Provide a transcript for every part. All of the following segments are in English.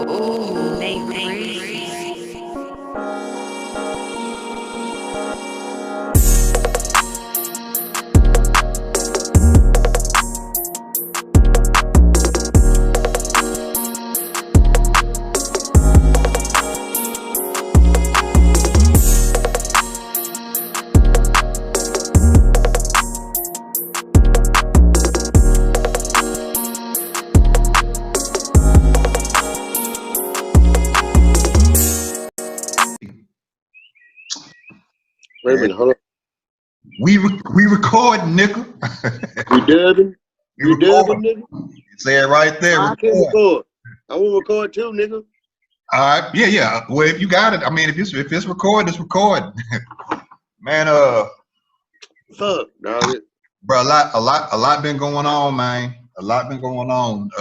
Ooh, Nate. Wait a minute, hold on. We record, nigga. You dubbing? You dubbing, nigga? Say it right there. I can record. I want to record too, nigga. All right, yeah. Well, if you got it, I mean, if it's recorded, it's recorded. Man, fuck, dog. Bro, a lot been going on, man. A lot been going on.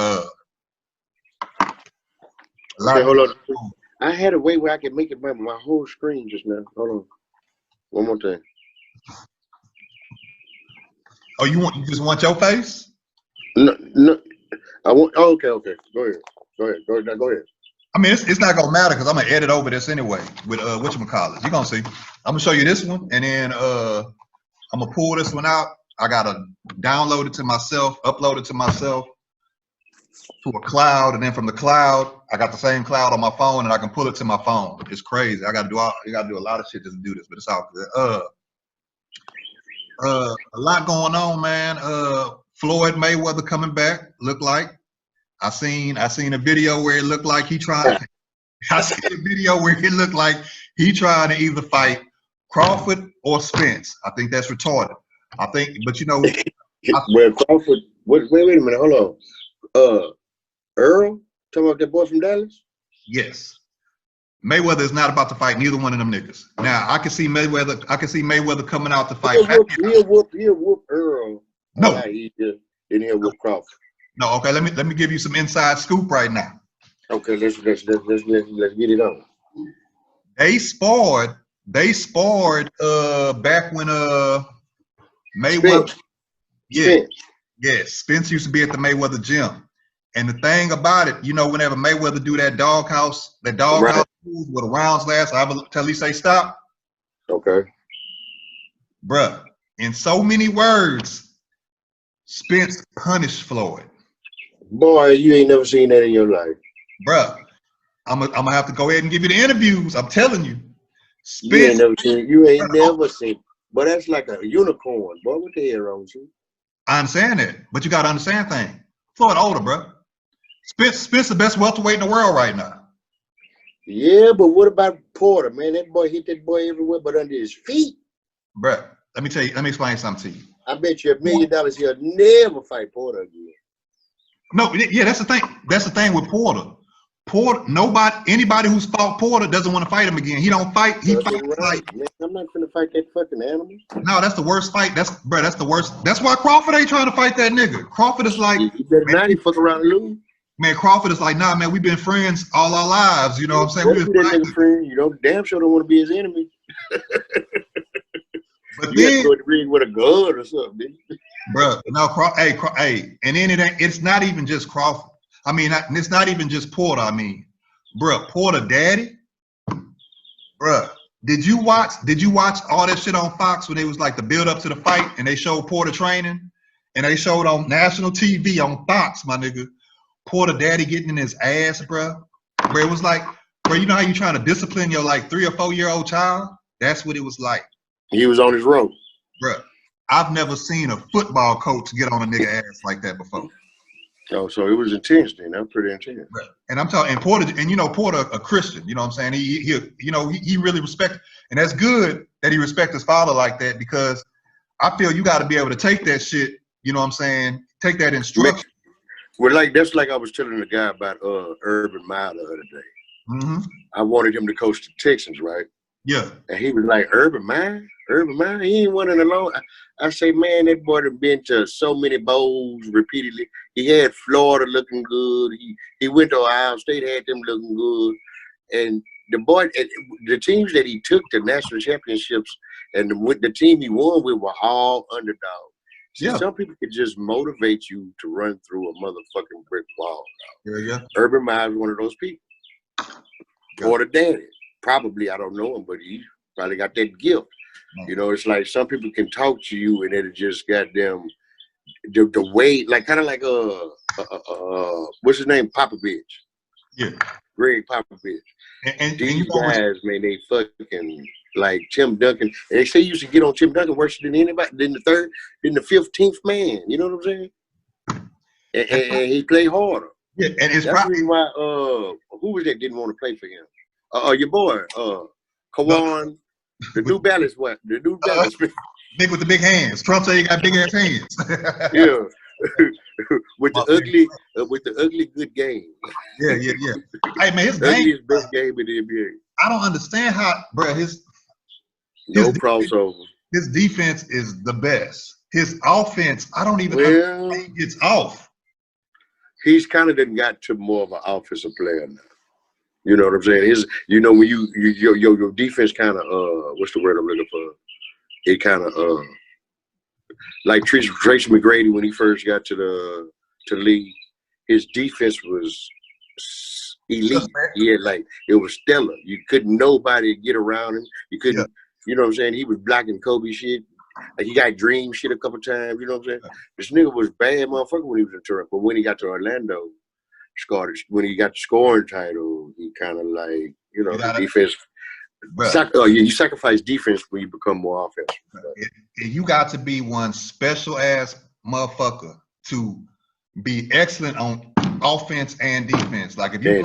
Okay, hold on. I had a way where I could make it my whole screen just now. Hold on. One more time. Oh, you just want your face? No. I want. Oh, okay. Go ahead. I mean, it's not gonna matter because I'm gonna edit over this anyway with whatchamacallit. You're gonna see. I'm gonna show you this one, and then I'm gonna pull this one out. I gotta download it to myself, upload it to myself to a cloud, and then from the cloud, I got the same cloud on my phone, and I can pull it to my phone. It's crazy. You gotta do a lot of shit just to do this, but it's all good. A lot going on, man. Floyd Mayweather coming back. Look like I seen a video where it looked like he tried. I seen a video where it looked like he tried to either fight Crawford or Spence. I think that's retarded. I think, but you know, well, Crawford. Wait a minute. Hold on. Earl, talking about that boy from Dallas. Yes. Mayweather is not about to fight neither one of them niggas. Now I can see Mayweather coming out to fight. He'll whoop Earl. No, then he'll whoop Crawford. No, okay. Let me give you some inside scoop right now. Okay, let's get it on. They sparred back when Mayweather. Spence used to be at the Mayweather gym. And the thing about it, you know, whenever Mayweather do that doghouse right. Move where the rounds last, I will tell he say stop. Okay. Bruh, in so many words, Spence punished Floyd. Boy, you ain't never seen that in your life. Bruh, I'm gonna have to go ahead and give you the interviews. I'm telling you. Spence, you ain't never seen. But that's like a unicorn. Boy, what the hell wrong with you? I understand that, but you gotta understand thing. Floyd older, bruh. Spence the best welterweight in the world right now. Yeah, but what about Porter, man? That boy hit that boy everywhere but under his feet. Bruh, let me explain something to you. I bet you $1 million he'll never fight Porter again. No, yeah, that's the thing. That's the thing with Porter. Anybody who's fought Porter doesn't want to fight him again. He don't fight. He fights right. Man, I'm not gonna fight that fucking animal. No, that's the worst fight. That's the worst. That's why Crawford ain't trying to fight that nigga. Crawford is like, you better not fuck around and lose. Man, Crawford is like, nah, man, we've been friends all our lives. You know what I'm saying? We've been friends. You know, damn sure don't want to be his enemy. But you have to go to the ring with a gun or something, bro. No, hey, and then it's not even just Crawford. I mean, it's not even just Porter. I mean, bro, Porter daddy, bro. Did you watch all that shit on Fox when it was like the build up to the fight and they showed Porter training and they showed on national TV on Fox, my nigga, Porter daddy getting in his ass, bro. Where it was like, bro, you know how you trying to discipline your like 3 or 4 year old child? That's what it was like. He was on his road. Bro, I've never seen a football coach get on a nigga ass like that before. Oh, so it was intense then. That was pretty intense. Bro. And I'm talking, and Porter, and you know, Porter a Christian, you know what I'm saying? He really respect, and that's good that he respect his father like that, because I feel you got to be able to take that shit, you know what I'm saying? Take that instruction. Well, that's like I was telling the guy about Urban Meyer the other day. Mm-hmm. I wanted him to coach the Texans, right? Yeah. And he was like, Urban Meyer, he ain't winning alone. I say, man, that boy done been to so many bowls repeatedly. He had Florida looking good. He went to Ohio State, had them looking good. And the teams that he took to national championships and the team he won with were all underdogs. See, some people could just motivate you to run through a motherfucking brick wall. Yeah. Urban Meyer is one of those people. Porter daddy. Probably, I don't know him, but he probably got that gift. You know, it's like some people can talk to you and it'll just goddamn the way, like kind of like what's his name, Popovich. Yeah. Greg Popovich. And These you know guys, man, they fucking like Tim Duncan. And they say you used to get on Tim Duncan worse than anybody, than the 15th man. You know what I'm saying? And he played harder. Yeah, and it's That's probably the reason why who was that didn't want to play for him? Your boy, Kawan, the New Balance the New Balance. big with the big hands. Trump said he got big ass hands. Yeah. with the ugly good game. Yeah. Hey man, his game Ugliest best game in the NBA. I don't understand how, bro. No crossover. His defense is the best. His offense, I don't even Well, understand it's off. he's kind of done got to more of an offensive player now. You know what I'm saying? When your defense kind of what's the word I'm looking for? It kind of like Tracy McGrady when he first got to the league, his defense was elite. Yeah, like it was stellar. You couldn't nobody get around him. You couldn't, you know what I'm saying? He was blocking Kobe shit. Like he got Dream shit a couple times. You know what I'm saying? This nigga was bad motherfucker when he was in Toronto, but when he got to Orlando, when he got the scoring title, he kind of like the defense. You sacrifice defense when you become more offensive. You got to be one special ass motherfucker to be excellent on offense and defense. Like if you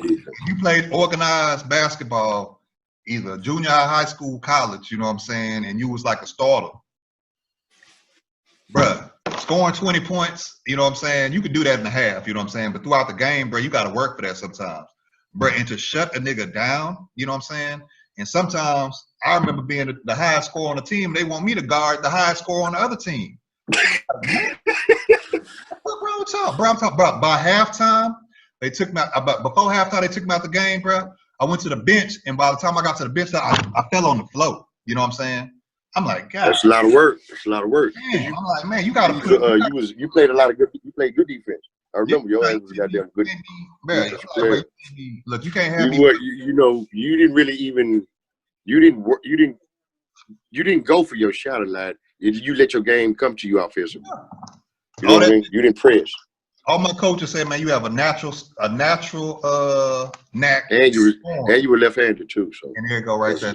played organized basketball, either junior high school, college, you know what I'm saying, and you was like a starter, bruh, scoring 20 points, you know what I'm saying, you could do that in a half, you know what I'm saying, but throughout the game, bro, you got to work for that sometimes, bro, and to shut a nigga down, you know what I'm saying. And sometimes I remember being the highest scorer on the team. They want me to guard the highest scorer on the other team. Bro, I'm talking about by halftime, they took me out. Before halftime, they took me out the game, bro. I went to the bench, and by the time I got to the bench, I fell on the floor. You know what I'm saying? I'm like, God, that's a lot of work. That's a lot of work. Man, I'm like, man, you got to put. You played a lot of good. You played good defense. I remember your ass was goddamn good. Look, you can't have me. You didn't really even. You didn't go for your shot a lot. You let your game come to you offensively. You know what I mean? You didn't press. All my coaches say, man, you have a natural knack. And you were left-handed too. So and there you go, right there.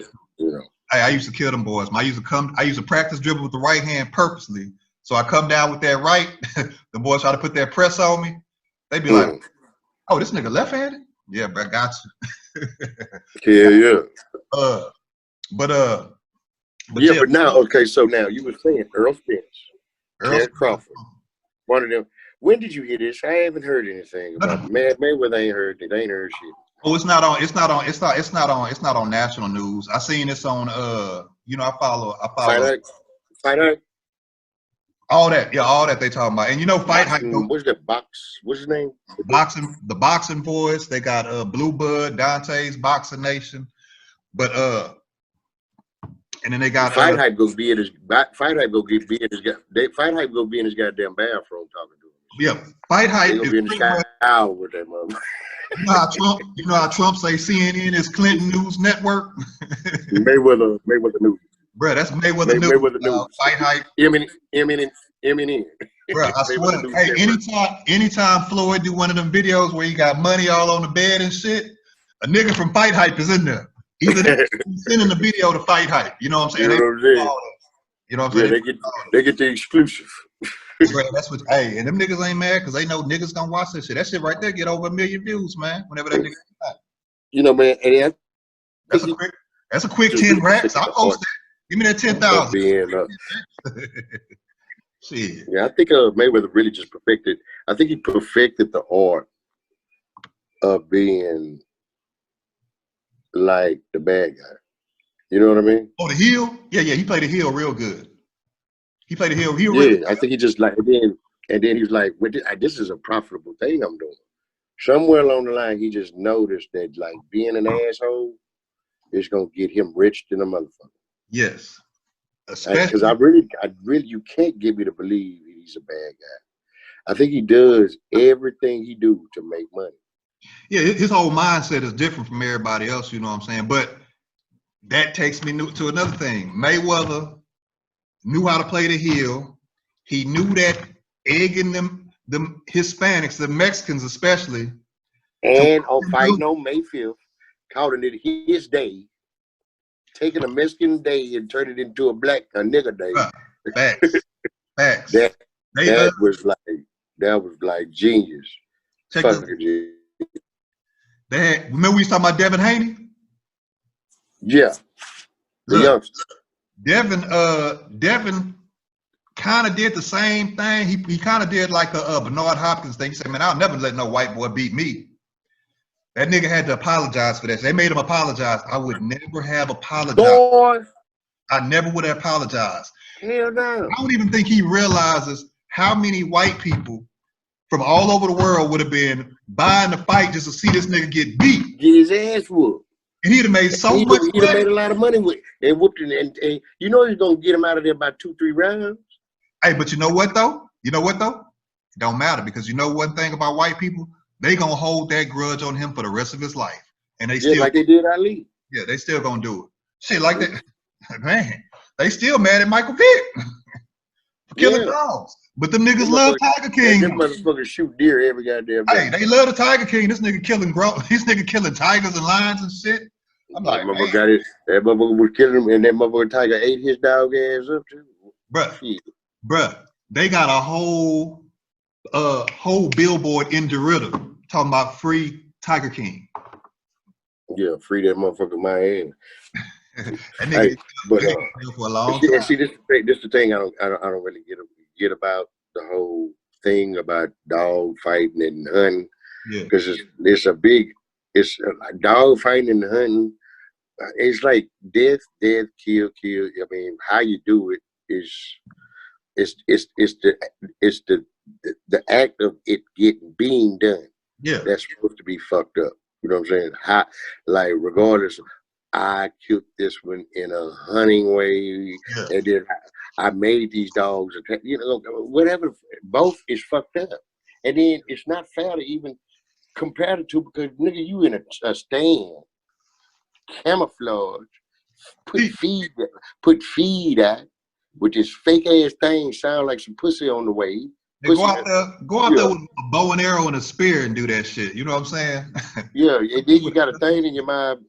Hey, I used to kill them boys. I used to practice dribble with the right hand purposely. So I come down with that right. The boys try to put that press on me. They be like, "Oh, this nigga left-handed? Yeah, bro, got you." Yeah. But now, okay. So now you were saying Earl Spence, Terrence Crawford, one of them. When did you hear this? I haven't heard anything about it. Mayweather ain't heard it. They ain't heard shit. Oh, it's not on national news. I seen this on I follow Fight Hype. All that they talking about. And Fight Hype. What's that box? What's his name? The boxing boys. They got Blue Bud, Dante's Boxing Nation. But and then they got Fight Hype go be in his goddamn bathroom talking to him. Yeah, Fight Hype is be in the shower with that mother. You know how Trump say CNN is Clinton News Network? Mayweather News. Bro, that's Mayweather News. Fight Hype. Eminem. Bro, I swear. Hey, anytime Floyd do one of them videos where he got money all on the bed and shit, a nigga from Fight Hype is in there. Either they're sending the video to Fight Hype. You know what I'm saying? You know what I'm saying? They get the exclusive. Bro, that's what. Hey, and them niggas ain't mad because they know niggas gonna watch this shit. That shit right there get over 1 million views, man. Whenever that nigga. Man, and that's a quick 10 racks. I'll post that. Give me that 10,000. Shit. Yeah, I think Mayweather really just perfected. I think he perfected the art of being like the bad guy. You know what I mean? Oh, the heel? Yeah, he played the heel real good. He played the heel. I think he just like, and then he was like, this is a profitable thing I'm doing. Somewhere along the line, he just noticed that like being an asshole is gonna get him rich than a motherfucker. Yes. Because I really, you can't get me to believe he's a bad guy. I think he does everything he do to make money. Yeah, his whole mindset is different from everybody else, you know what I'm saying? But that takes me to another thing. Mayweather knew how to play the heel. He knew that egging the Hispanics, the Mexicans especially, And on fighting on May 5th, calling it his day, taking a Mexican day and turning it into a nigger day. Facts. Facts. That They was like genius. check Fucking this. They had, remember we was talking about Devin Haney? Yeah. The Look, youngster. Devin kind of did the same thing. He kind of did like a Bernard Hopkins thing. He said, man, I'll never let no white boy beat me. That nigga had to apologize for that. So they made him apologize. I would never have apologized. Boy. I never would have apologized. Hell no. I don't even think he realizes how many white people from all over the world would have been buying the fight just to see this nigga get beat. Get his ass whooped. And he'd have made so much money. He'd have made a lot of money with it. And whooped it. And you know he's going to get him out of there by 2-3 rounds. Hey, but you know what, though? It don't matter, because you know one thing about white people? They going to hold that grudge on him for the rest of his life. And they still, like they did Ali. Yeah, they still going to do it. Shit like that. Man, they still mad at Michael Vick for killing dogs. But them niggas love Tiger King. Them motherfuckers shoot deer every goddamn day. Hey, they love the Tiger King. This nigga killing tigers and lions and shit. I'm like, man. That motherfucker was killing him, and that motherfucker tiger ate his dog ass up too. Bruh, they got a whole billboard in Derrida talking about free Tiger King. Yeah, free that motherfucker my ass. Hey, but for a long time. See, this the thing I don't really get about the whole thing about dog fighting and hunting. Yeah, because it's dog fighting and hunting. It's like death, kill. I mean, how you do it is the act of it being done. Yeah, that's supposed to be fucked up. You know what I'm saying? Like regardless, I killed this one in a hunting way, and then I made these dogs. You know, whatever. Both is fucked up, and then it's not fair to even compare the two, because nigga, you in a stand, camouflage, put feed out with this fake ass thing, sound like some pussy on the way. They go out there with a bow and arrow and a spear and do that shit. You know what I'm saying? Yeah, and then you got a thing in your mind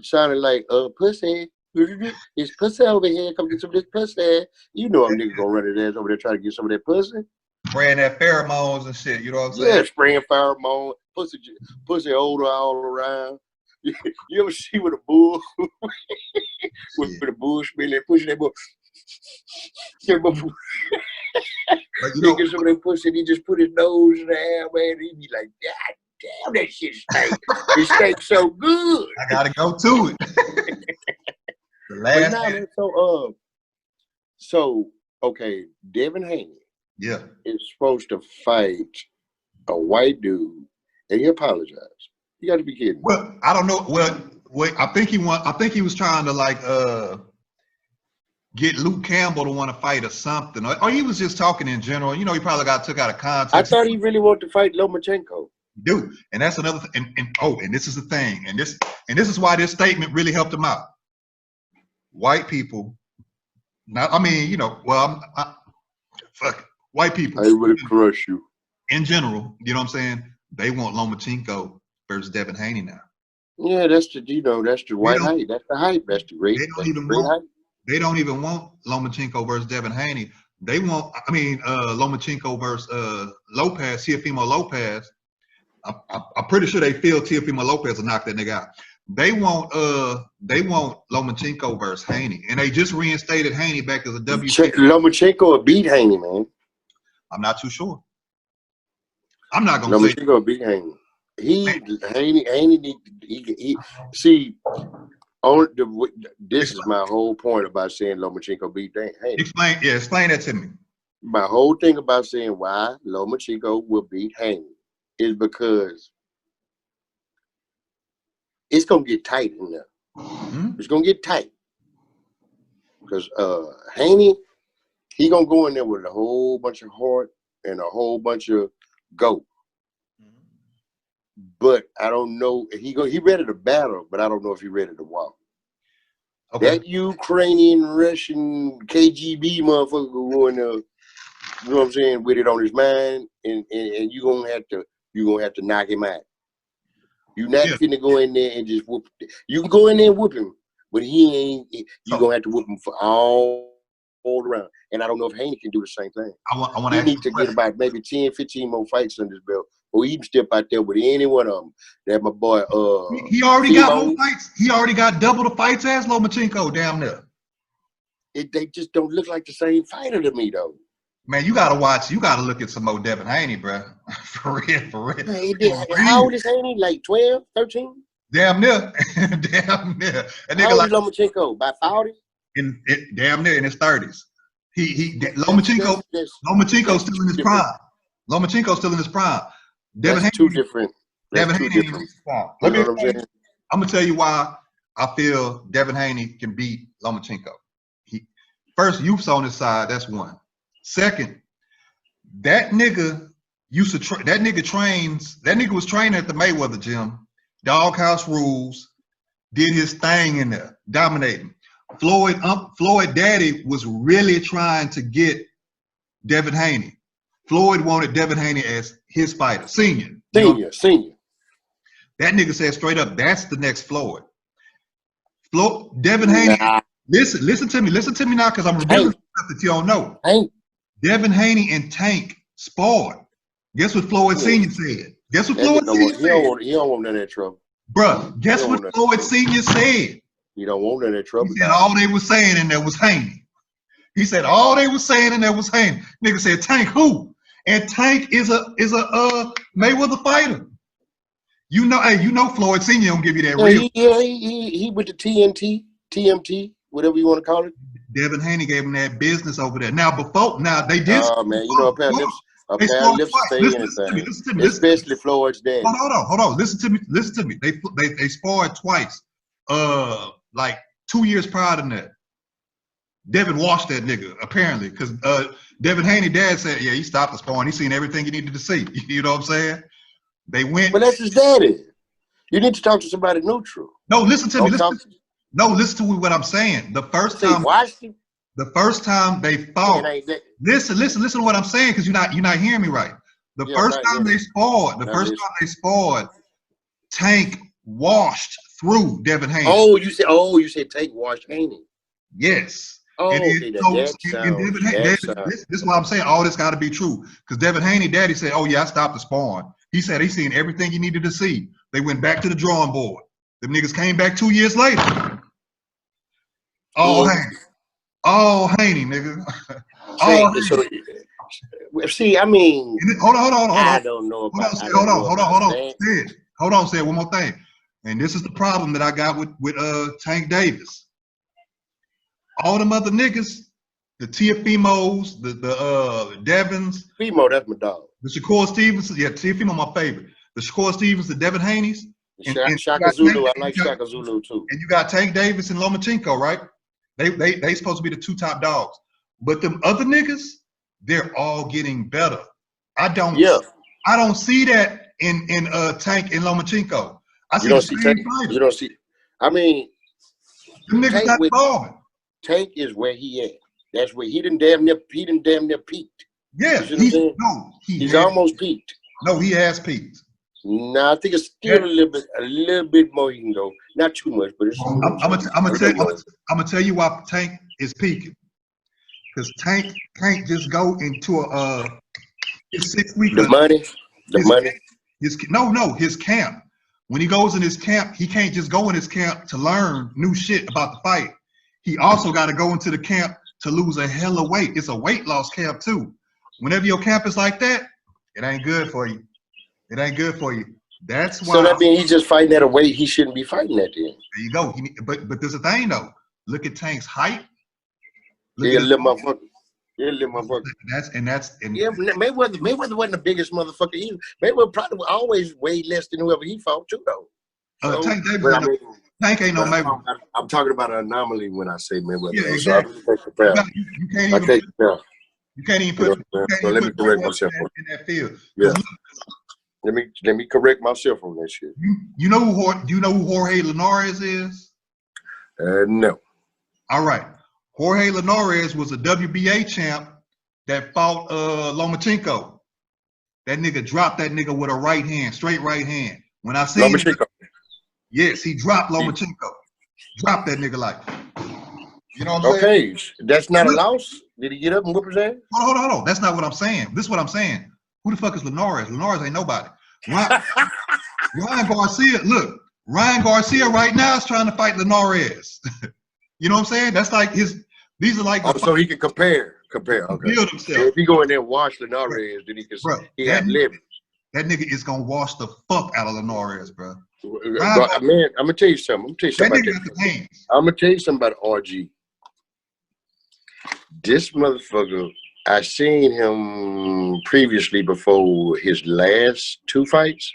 sounding like pussy. It's pussy over here. Come get some of this pussy. You know I'm nigga gonna run his ass over there trying to get some of that pussy. Spraying that pheromones and shit. You know what I'm saying? Yeah, spraying pheromones, pussy odor all around. You ever see with a bull with the bull smelling, pushing that bull? He gets some of that pussy, and he just put his nose in the air, man. He be like, God damn, that shit stank. It stank so good. I gotta go to it. The last so okay, Devin Haney is supposed to fight a white dude, and he apologized. You got to be kidding me. Well, I don't know. Well, wait, I think he was trying to like get Luke Campbell to want to fight or something, or he was just talking in general. You know, he probably got took out of context. I thought he really wanted to fight Lomachenko. Dude, and that's another thing. And this is the thing, and this is why this statement really helped him out. White people, white people. I would crush you. In general, you know what I'm saying? They want Lomachenko versus Devin Haney now. Yeah, that's the white hype. That's the hype. That's the great. They don't even want Lomachenko versus Devin Haney. They want, Lomachenko versus Lopez, Teofimo Lopez. I'm pretty sure they feel Teofimo Lopez will knock that nigga out. They want Lomachenko versus Haney, and they just reinstated Haney back as a WBC. Lomachenko will beat Haney, man. I'm not too sure. I'm not gonna say Lomachenko will beat Haney. Haney see. This is my whole point about saying Lomachenko beat Haney. Explain that to me. My whole thing about saying why Lomachenko will beat Haney is because it's gonna get tight in there. Mm-hmm. It's gonna get tight because Haney, he gonna go in there with a whole bunch of heart and a whole bunch of go. but I don't know. He ready to battle, but I don't know if he ready to walk. Okay. That Ukrainian, Russian, KGB motherfucker going you know what I'm saying, with it on his mind, and you gonna have to knock him out. You're not finna go in there and just whoop. You can go in there and whoop him, but he ain't. You gonna have to whoop him for all around. And I don't know if Haney can do the same thing. I want he need to get about maybe 10, 15 more fights under his belt, or he can step out there with any one of them. That my boy. He already got more fights. He already got double the fights as Lomachenko down there. They just don't look like the same fighter to me, though. Man, you gotta watch. You gotta look at some more Devin Haney, bro. For real. Hey, how old is Haney? Like 12, 13? Damn near. Damn near. How old is Lomachenko? About 40? Damn near in his 30s. Lomachenko's still in his prime. Lomachenko's still in his prime. Devin Haney, two different. Devin Haney in his prime. I'm gonna tell you why I feel Devin Haney can beat Lomachenko. First, youth's on his side. That's one. Second, that nigga used to that nigga was training at the Mayweather gym, Doghouse Rules, did his thing in there, dominating. Floyd Daddy was really trying to get Devin Haney. Floyd wanted Devin Haney as his fighter, senior. That nigga said straight up, that's the next Floyd. Devin Haney, listen to me now, because I'm revealing stuff that you don't know. Devin Haney and Tank sparred. Guess what Floyd Sr. said? Guess what Floyd Sr. said? He don't want none of that trouble. Bruh, guess what Floyd Sr. said? You don't want none of that trouble. He said all they was saying in there was Haney. He said all they was saying in there was Haney. Nigga said Tank who? And Tank is a Mayweather fighter. You know Floyd Sr. don't give you that real. He with the TMT, whatever you want to call it. Devin Haney gave him that business over there. Now they did. Oh man, you know a pair of lips say anything. Listen to me. Especially Floyd's dad. Hold on. Listen to me. They sparred twice. Like 2 years prior to that. Devin washed that nigga, apparently, because Devin Haney dad said, yeah, he stopped the sparring. He seen everything he needed to see. You know what I'm saying? They went. But that's his daddy. You need to talk to somebody neutral. No, listen to me. Listen to what I'm saying. The first time they fought. Listen to what I'm saying, because you're not hearing me right. The first time they sparred, Tank washed through Devin Haney. Oh, you said Tank washed Haney. Yes. Oh, this is why I'm saying all this got to be true, because Devin Haney daddy said, oh yeah, I stopped the sparring. He said he seen everything he needed to see. They went back to the drawing board. The niggas came back 2 years later. All Haney, nigga. See, I mean, hold on. I don't know about. Hold on. Say one more thing. And this is the problem that I got with Tank Davis. All them other niggas, the Tiafimos, the Devins. Fimo, that's my dog. The Shakur Stevens, yeah, Tiafimo my favorite. The Shakur Stevens, the Devin Haneys. And Shaka Zulu, I like Shaka Zulu too. And you got Tank Davis and Lomachenko, right? They supposed to be the two top dogs. But them other niggas, they're all getting better. I don't see that in Tank and Lomachenko. You don't see. I mean, them niggas not evolving. Tank is where he at. That's where he done damn near peaked. Yeah, he's almost peaked. No, he has peaked. No, I think it's still a little bit more he can go. Not too much, but it's. I'm gonna tell you why Tank is peaking. Because Tank can't just go into his 6 week. The money. His camp. When he goes in his camp, he can't just go in his camp to learn new shit about the fight. He also got to go into the camp to lose a hell of weight. It's a weight loss camp too. Whenever your camp is like that, it ain't good for you. It ain't good for you. That's why. So that means he's just fighting at a weight he shouldn't be fighting at then. There you go. But there's a thing though. Look at Tank's height. He's a little motherfucker. Mayweather wasn't the biggest motherfucker either. Mayweather probably always weighed less than whoever he fought too though. So, Tank ain't no Mayweather. I'm talking about an anomaly when I say Mayweather. Yeah, exactly. You can't even put let me correct myself in that field. Yeah. Let me correct myself on that shit. You know who Jorge Linares is? No. All right. Jorge Linares was a WBA champ that fought Lomachenko. That nigga dropped that nigga with a right hand, straight right hand. When I see Lomachenko. Yes, he dropped Lomachenko. Dropped that nigga like. You know what I'm saying? Okay, that's not a loss. Did he get up and whoop his ass? Hold on. That's not what I'm saying. This is what I'm saying. Who the fuck is Linares? Linares ain't nobody. Ryan Garcia, look, Ryan Garcia right now is trying to fight Linares. You know what I'm saying? That's like these are like so he can compare. Okay. Build himself. If he go in there and watch Linares, then he can he have leverage. That nigga is gonna wash the fuck out of Linares, bro. Man, I'm gonna tell you something. I'm gonna tell you something about RG. This motherfucker, I seen him previously before his last 2 fights.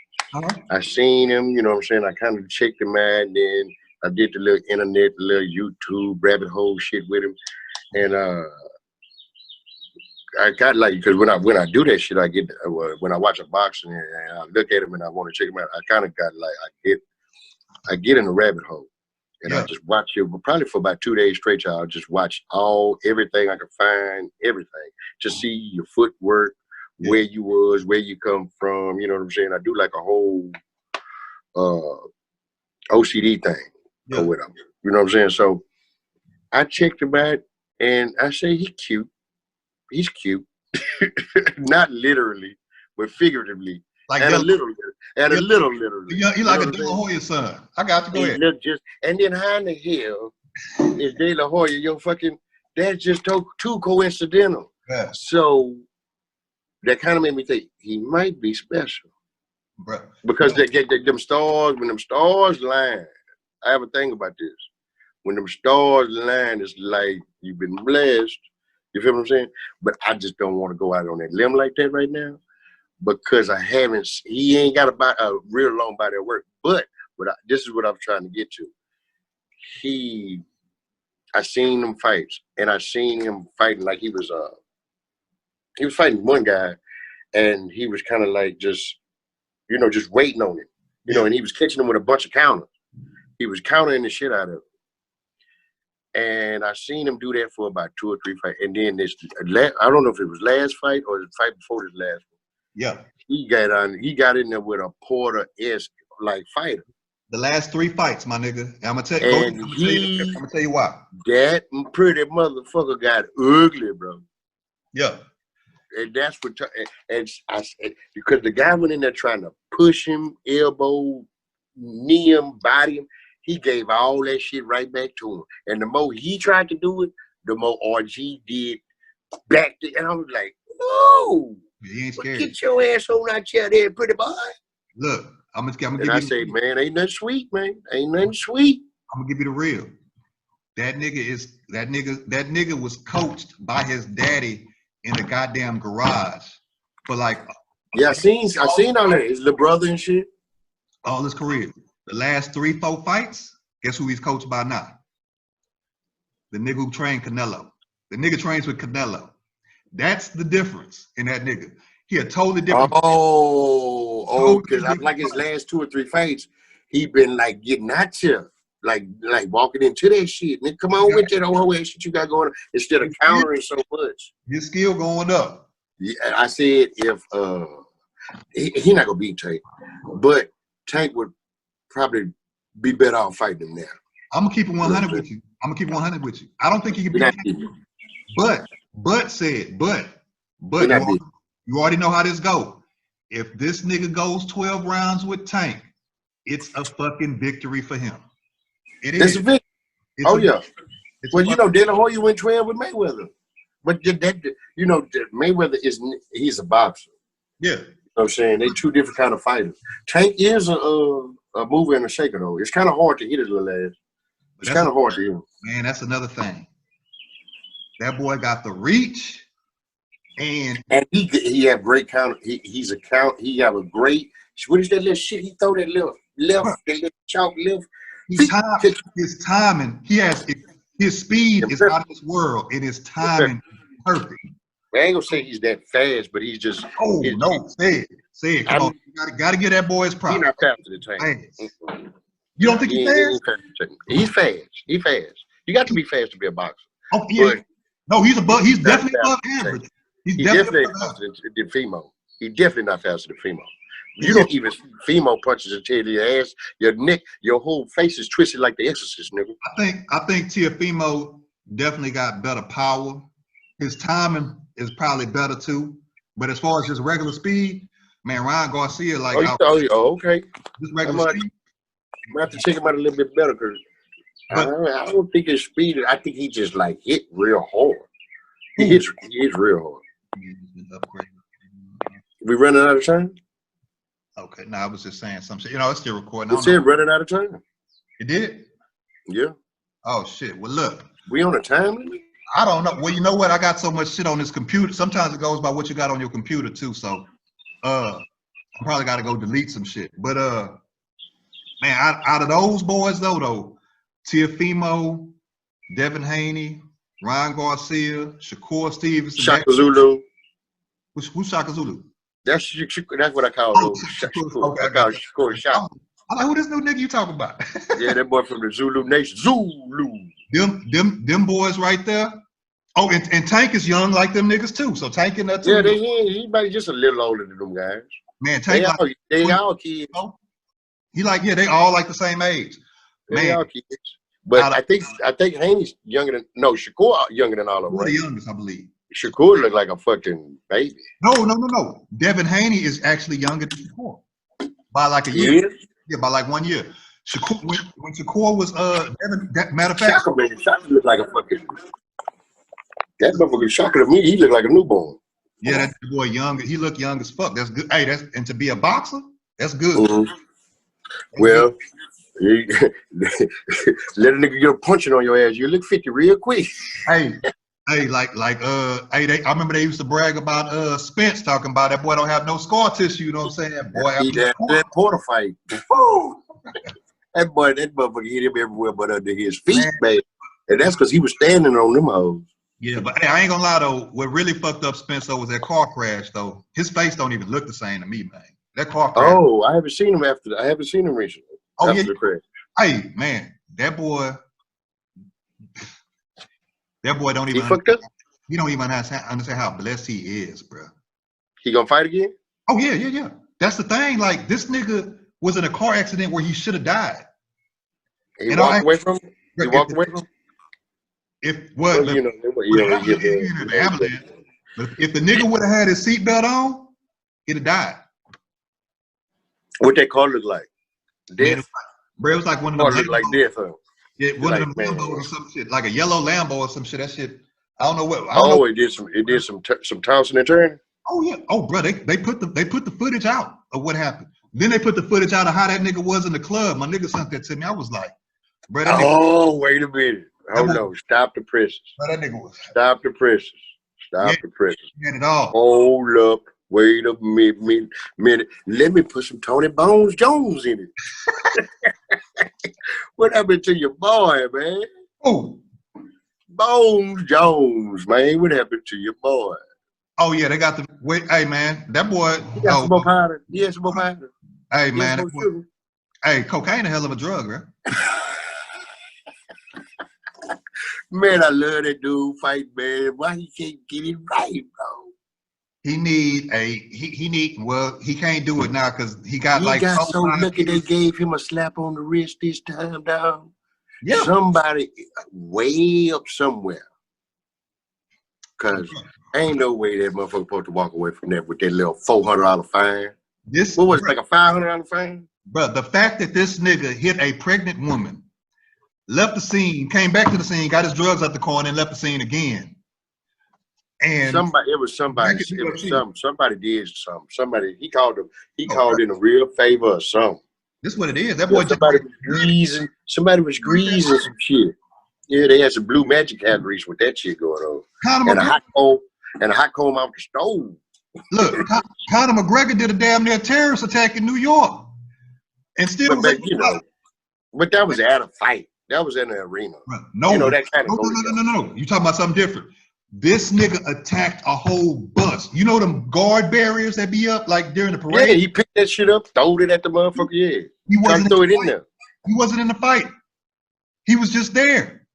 I seen him, you know what I'm saying? I kind of checked him out, and then I did the little internet, the little YouTube rabbit hole shit with him. And I got like, because when I do that shit, I get, when I watch a boxing and I look at him and I want to check him out, I kind of got like, I get in a rabbit hole. And I just watch it, probably for about 2 days straight. I'll just watch everything I can find, everything, to see your footwork, where you was, where you come from. You know what I'm saying? I do like a whole OCD thing or whatever. You know what I'm saying? So I checked him out, and I say he's cute. He's cute, not literally, but figuratively. Like a little literally. He like a De La Hoya son. I got to go ahead. And then how in the hell is De La Hoya your fucking? That's just too coincidental. Yeah. So that kind of made me think he might be special, because they get them stars. When them stars line, I have a thing about this. When them stars line, it's like you've been blessed. You feel what I'm saying? But I just don't want to go out on that limb like that right now, because he ain't got a real long body of work. But this is what I'm trying to get to. I seen him fights, and I seen him fighting like he was fighting one guy, and he was kind of like just waiting on him, and he was catching him with a bunch of counters. He was countering the shit out of him. And I seen him do that for about 2 or 3 fights. And then I don't know if it was last fight or the fight before this last one. Yeah. He got in there with a Porter-esque like fighter. The last 3 fights, my nigga. I'm gonna tell you why. That pretty motherfucker got ugly, bro. Yeah. And that's what because the guy went in there trying to push him, elbow, knee him, body him. He gave all that shit right back to him. And the more he tried to do it, the more RG did back to, and I was like, whoa, he ain't scared. Get your ass on that chair there, pretty boy. Look, I'm gonna give you. I say, man, ain't nothing sweet, man. Ain't nothing sweet. I'm gonna give you the real. That nigga was coached by his daddy in the goddamn garage for like. Yeah, I seen all that. His little brother and shit. All his career. The last 3-4 fights, guess who he's coached by now? The nigga who trained Canelo. The nigga trains with Canelo. That's the difference in that nigga. He a totally different. Because I like his last 2 or 3 fights, he been like getting at you, like walking into that shit. Nigga, come on with that whole shit you got going on, instead of countering so much. His skill going up. Yeah, I said if he not gonna beat Tank, but Tank would probably be better off fighting him now. I'm gonna keep it 100 with you. I don't think he can beat him. But you already know how this go. If this nigga goes 12 rounds with Tank, it's a fucking victory for him. It's a victory. Well, De La Hoya went 12 with Mayweather, but Mayweather he's a boxer. Yeah. You know what I'm saying? They 2 different kind of fighters. Tank is a mover and a shaker, though. It's kind of hard to hit his little ass. It's kind of hard to hit him. Man, that's another thing. That boy got the reach, and he have great counter. He's a count. He have a great. What is that little shit? He throw that little left, that little chalk left. His timing. He has his speed is out of this world, and his timing is perfect. I ain't gonna say he's that fast, but he's just. Say Say it. Come on. You gotta get that boy his props. He's not faster than Tank. Fast. You don't think he's fast? He's fast. He's fast. You got to be fast to be a boxer. Oh yeah. No, he's definitely above average. He's definitely faster than Fimo. He's definitely not faster than Fimo. You don't even see Fimo punches until your ass, your neck, your whole face is twisted like the Exorcist, nigga. I think Teofimo definitely got better power. His timing is probably better too. But as far as his regular speed, man, Ryan Garcia okay. Just regular speed. I'm gonna have to check him out a little bit better because I don't think his speed. I think he just like hit real hard. He hits real hard. We running out of time? Okay, no, I was just saying some shit. You know, it's still recording. It said running out of time. It did? Yeah. Oh shit. Well, look. We on a time limit? I don't know. Well, you know what? I got so much shit on this computer. Sometimes it goes by what you got on your computer too. So, I probably got to go delete some shit. But man, out of those boys though, Teofimo, Devin Haney, Ryan Garcia, Shakur Stevenson, Shaka Zulu. Who's Shaka Zulu? That's what I call those. Okay, I call Shakur Shaka. I'm like, who this new nigga you talking about? Yeah, that boy from the Zulu Nation. Zulu. Them boys right there. Oh, and Tank is young like them niggas too. So Tank in that too. Yeah, he might just a little older than them guys. Man, Tank they all kids. He they all like the same age. They all kids. But I think Haney's younger than Shakur younger than all of them. Right? The youngest, I believe. Shakur looked like a fucking baby. No. Devin Haney is actually younger than Shakur by like a year. Yeah, by like 1 year. Shakur, when Shakur was matter of fact, Shaka looked like a fucking. That motherfucker Shaka to me, he looked like a newborn. Yeah, that boy young. He looked young as fuck. That's good. Hey, and to be a boxer, that's good. Mm-hmm. Well, let a nigga get a punching on your ass. You look 50 real quick. Hey, I remember they used to brag about Spence talking about that boy don't have no scar tissue. You know what I'm saying? Boy, that Porter fight. That motherfucker hit him everywhere but under his feet, man. And that's because he was standing on them hoes. Yeah, but hey, I ain't gonna lie though. What really fucked up Spence though was that car crash though. His face don't even look the same to me, man. That car crash. Oh, I haven't seen him recently. Oh, after the crash. Hey, man, that boy don't even. He don't even understand how blessed he is, bro. He gonna fight again? Oh yeah. That's the thing. Like this nigga was in a car accident where he should have died. He walked away from him. He walked away from him. If the ambulance. But if the nigga would have had his seatbelt on, he'd have died. What that car look like? Death. Bro, it was like one of them. Look like death, huh? Yeah, one of them Lambos or some shit, like a yellow Lambo or some shit. That shit. I don't know what. It did some tossing and turning. Oh yeah. Oh, bro, they put the footage out of what happened. Then they put the footage out of how that nigga was in the club. My nigga sent that to me. I was like, bro. Wait a minute. Hold on. Stop the presses. Bro, that nigga was. Stop the presses. Stop the presses. It all. Hold up. Wait a minute. Let me put some Tony Bones Jones in it. What happened to your boy, man? Oh. Bones Jones, man. What happened to your boy? Oh, yeah, they got the wait. Hey, man, that boy. He got some more powder. He had some more powder. Hey, man. Hey, cocaine a hell of a drug, right? Man, I love that dude fight, man. Why he can't get it right, bro? He can't do it now because he got he got so lucky they gave him a slap on the wrist this time, dog. Yeah. Somebody way up somewhere. Cause ain't no way that motherfucker supposed to walk away from that with that little $400 fine. What was it, like a $500 fine? Bro, the fact that this nigga hit a pregnant woman, left the scene, came back to the scene, got his drugs out the car, and then left the scene again. And somebody did something. Somebody he called in a real favor or something. This is what it is. That boy somebody was greasing some shit. Yeah, they had some blue magic calories with that shit going on. And a hot comb out the stove. Look, Conor McGregor did a damn near terrorist attack in New York. And still but that was at a fight. That was in the arena. No, that kind of no. You talking about something different. This nigga attacked a whole bus. You know them guard barriers that be up like during the parade? Yeah, he picked that shit up, throwed it at the motherfucker. Yeah, He wasn't throw it in fight. there. He wasn't in the fight. He was just there.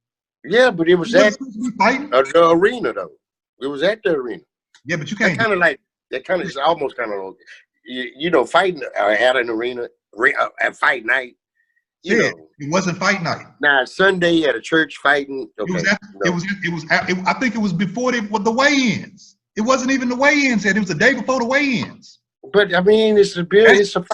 Yeah, but it was He wasn't at supposed to be fighting. the arena though. It was at the arena. Yeah, but you That can't. kind of like that kind of is almost kind of you know fighting at an arena at fight night. You Yeah, know, it wasn't fight night. now Sunday at a church fighting. Okay, I think it was before the weigh-ins. It wasn't even the weigh-ins yet. It was the day before the weigh-ins. But I mean, it's a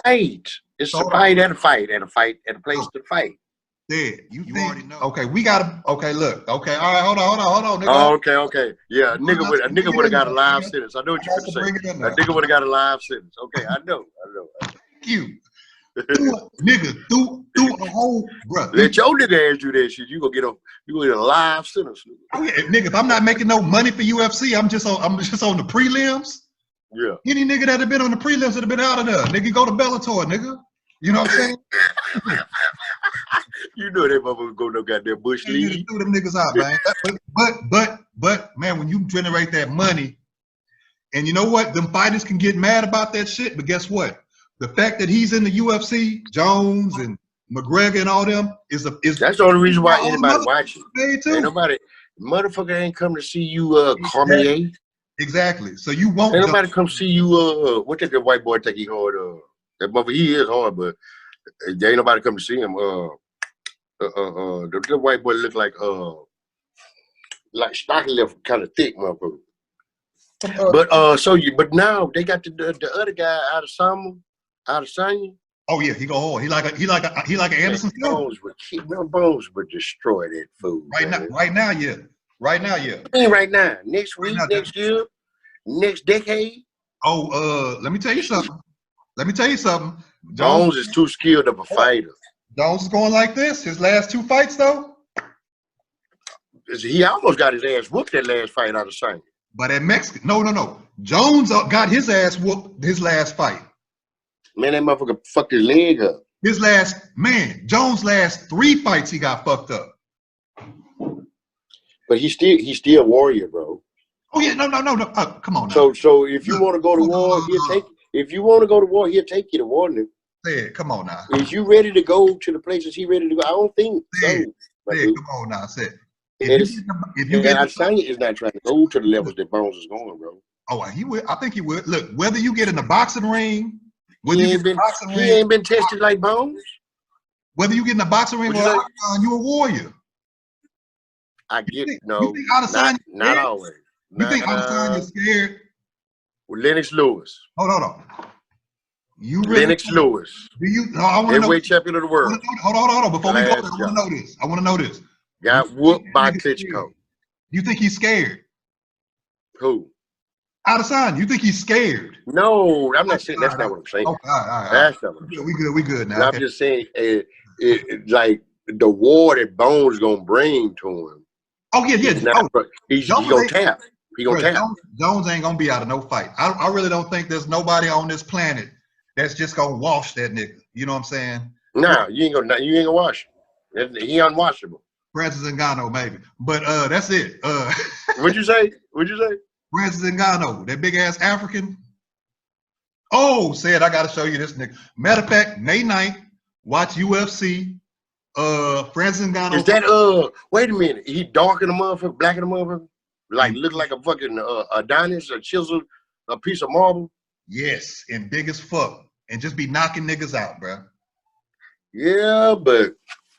fight. It's a fight at a fight at a place to fight. Yeah, you already know. Okay, we gotta. Okay, look. Okay, all right. Hold on. Nigga. Oh, okay. Yeah, a nigga would have got a live sentence. I know what you're gonna say. A nigga would have got a live sentence. Okay, I know. You. Through a whole, bro. Let your nigga ask you that shit. You gonna get a live sentence. Oh yeah, nigga. If I'm not making no money for UFC, I'm just on the prelims. Yeah. Any nigga that have been on the prelims that have been out of there, nigga, go to Bellator, nigga. You know what I'm saying? You know that motherfucker go no goddamn bush league. Throw them niggas out, man. But man, when you generate that money, and you know what, them fighters can get mad about that shit. But guess what? The fact that he's in the UFC, Jones and McGregor and all them is that's the only reason why anybody watching. Ain't nobody, motherfucker ain't come to see you, Cormier. Exactly. So you won't. Ain't nobody come see you. What did the white boy think he hard? That motherfucker, he is hard, but there ain't nobody come to see him. The white boy look like stocky left, kind of thick, motherfucker. But now they got the other guy out of Sanya. Oh yeah, he go hard. He like an Anderson Silva. Bones would destroy that food. Right now, yeah. I mean, right now, next week, next year, next decade. Oh, let me tell you something. Jones is too skilled of a fighter. Jones is going like this. His last two fights, though. He almost got his ass whooped that last fight out of Sanya. But at Mexican, no. Jones got his ass whooped his last fight. Man, that motherfucker fucked his leg up. Jones' last 3 fights he got fucked up. But he's still a warrior, bro. Oh yeah, no. Come on now. So if you want to go to war, he'll take. If you want to go to war, he'll take you to war. Say, come on now. Is you ready to go to the places he ready to go? I don't think so. Come on now, say. If you get Sanya is not trying to go to the levels that Bones is going, bro. Oh, he would. I think he would. Look, whether you get in the boxing ring, he ain't been tested like Bones. Whether you get in the boxing ring or octagon, you a warrior. I get you no. Think not always. You think Adesanya is scared? With Lennox Lewis. Hold on. You really Lennox Lewis. Do you? No, I want to know. Heavyweight champion of the world. Hold on. Before we go there, I want to know this. Got whooped by Klitschko. You think he's scared? Who? Adesanya. You think he's scared? No, I'm not saying. That's not what I'm saying. Okay, all right. That's not what I'm saying. We good now. I'm just saying, like the war that Bones gonna bring to him. Oh yeah. He's gonna tap. He gonna tap. Jones ain't gonna be out of no fight. I really don't think there's nobody on this planet that's just gonna wash that nigga. You know what I'm saying? Nah, you ain't gonna wash him. He unwashable. Francis Ngannou, maybe. But that's it. What'd you say? Francis Ngannou, that big ass African. Oh, said I gotta show you this nigga. Matter of fact, May 9th, watch UFC. Francis Ngannou. Is that wait a minute. He dark in the motherfucker, black in the motherfucker? Like look like a fucking Adonis, a chiseled, a piece of marble? Yes, and big as fuck. And just be knocking niggas out, bro. Yeah, but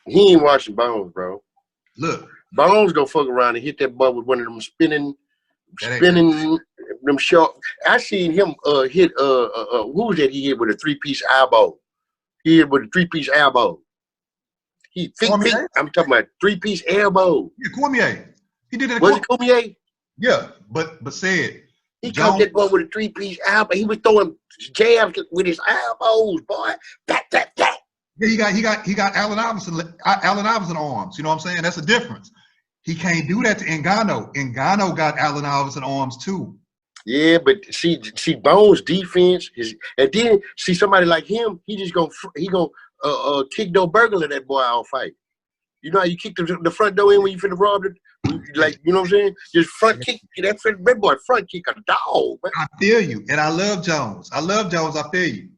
he ain't watching Bones, bro. Look. Bones gonna fuck around and hit that butt with one of them spinning them short. I seen him hit who was that he hit with a 3-piece elbow? He hit with a 3-piece elbow. He think I'm talking about 3-piece elbow. Yeah, Cormier. He did it. Was it Cormier? Yeah, but said he caught that boy with a 3-piece elbow. He was throwing jabs with his elbows, boy. That. Yeah, he got Allen Iverson arms. You know what I'm saying? That's the difference. He can't do that to Ngannou. Ngannou got Allen Iverson arms too. Yeah, but see Bones' defense and then see somebody like him. He gonna kick door burglar that boy out fight. You know how you kick the front door in when you finna rob Like, you know what I'm saying? Just front kick. That red boy front kick a dog, man. I feel you, and I love Jones. I feel you,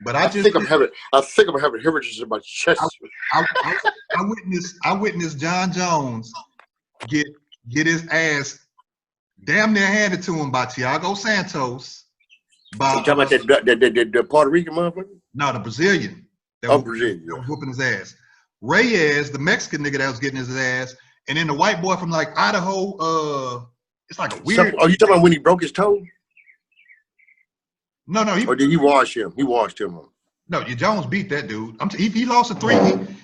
but I think I'm having hemorrhages in my chest. I witnessed John Jones get his ass damn near handed to him by Thiago Santos. You talking about the Puerto Rican motherfucker? No, the Brazilian. Brazilian. That was whooping his ass. Reyes, the Mexican nigga that was getting his ass, and then the white boy from like Idaho. It's like a weird. Oh, you talking about when he broke his toe? No. Or did he wash him? He washed him. No, Jones beat that dude. He lost to three.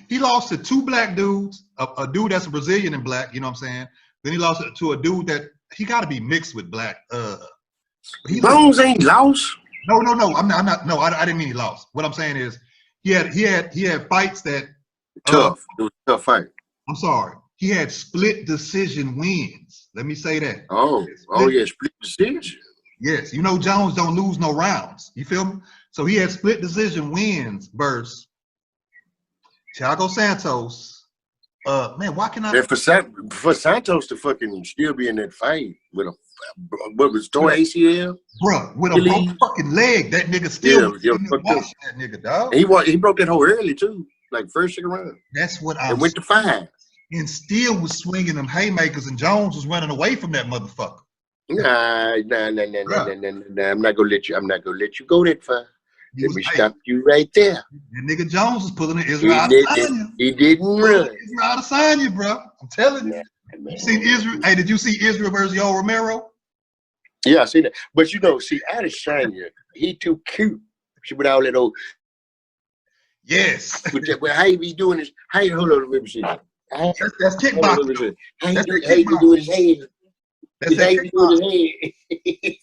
He lost to two black dudes. A dude that's a Brazilian and black. You know what I'm saying? Then he lost to a dude that he got to be mixed with black. Jones ain't lost. No. I'm not. No, I didn't mean he lost. What I'm saying is he had fights that tough. It was a tough fight. I'm sorry. He had split decision wins. Let me say that. Oh yeah, split decision. Yes, you know Jones don't lose no rounds. You feel me? So he had split decision wins versus Thiago Santos. Man, why can I? And for Santos to fucking still be in that fight with a what was torn ACL, bro, with a broken fucking leg, that nigga still watching that nigga, dog. And he broke that hole early too, like first second round. That's what I. And went to 5. And still was swinging them haymakers, and Jones was running away from that motherfucker. Nah. I'm not gonna let you go that far. Let me stop you right there. That nigga Jones was pulling the Israel Adesanya. He didn't run. Israel Adesanya, bro. I'm telling you. You seen Israel? Hey, did you see Israel versus Yo Romero? Yeah, I seen that. But you know, see, Adesanya, he too cute. She with all that old. Yes. But how he be doing this? Hold on, let me see. That's kickboxing. How he be doing his head? That's how he be doing his head.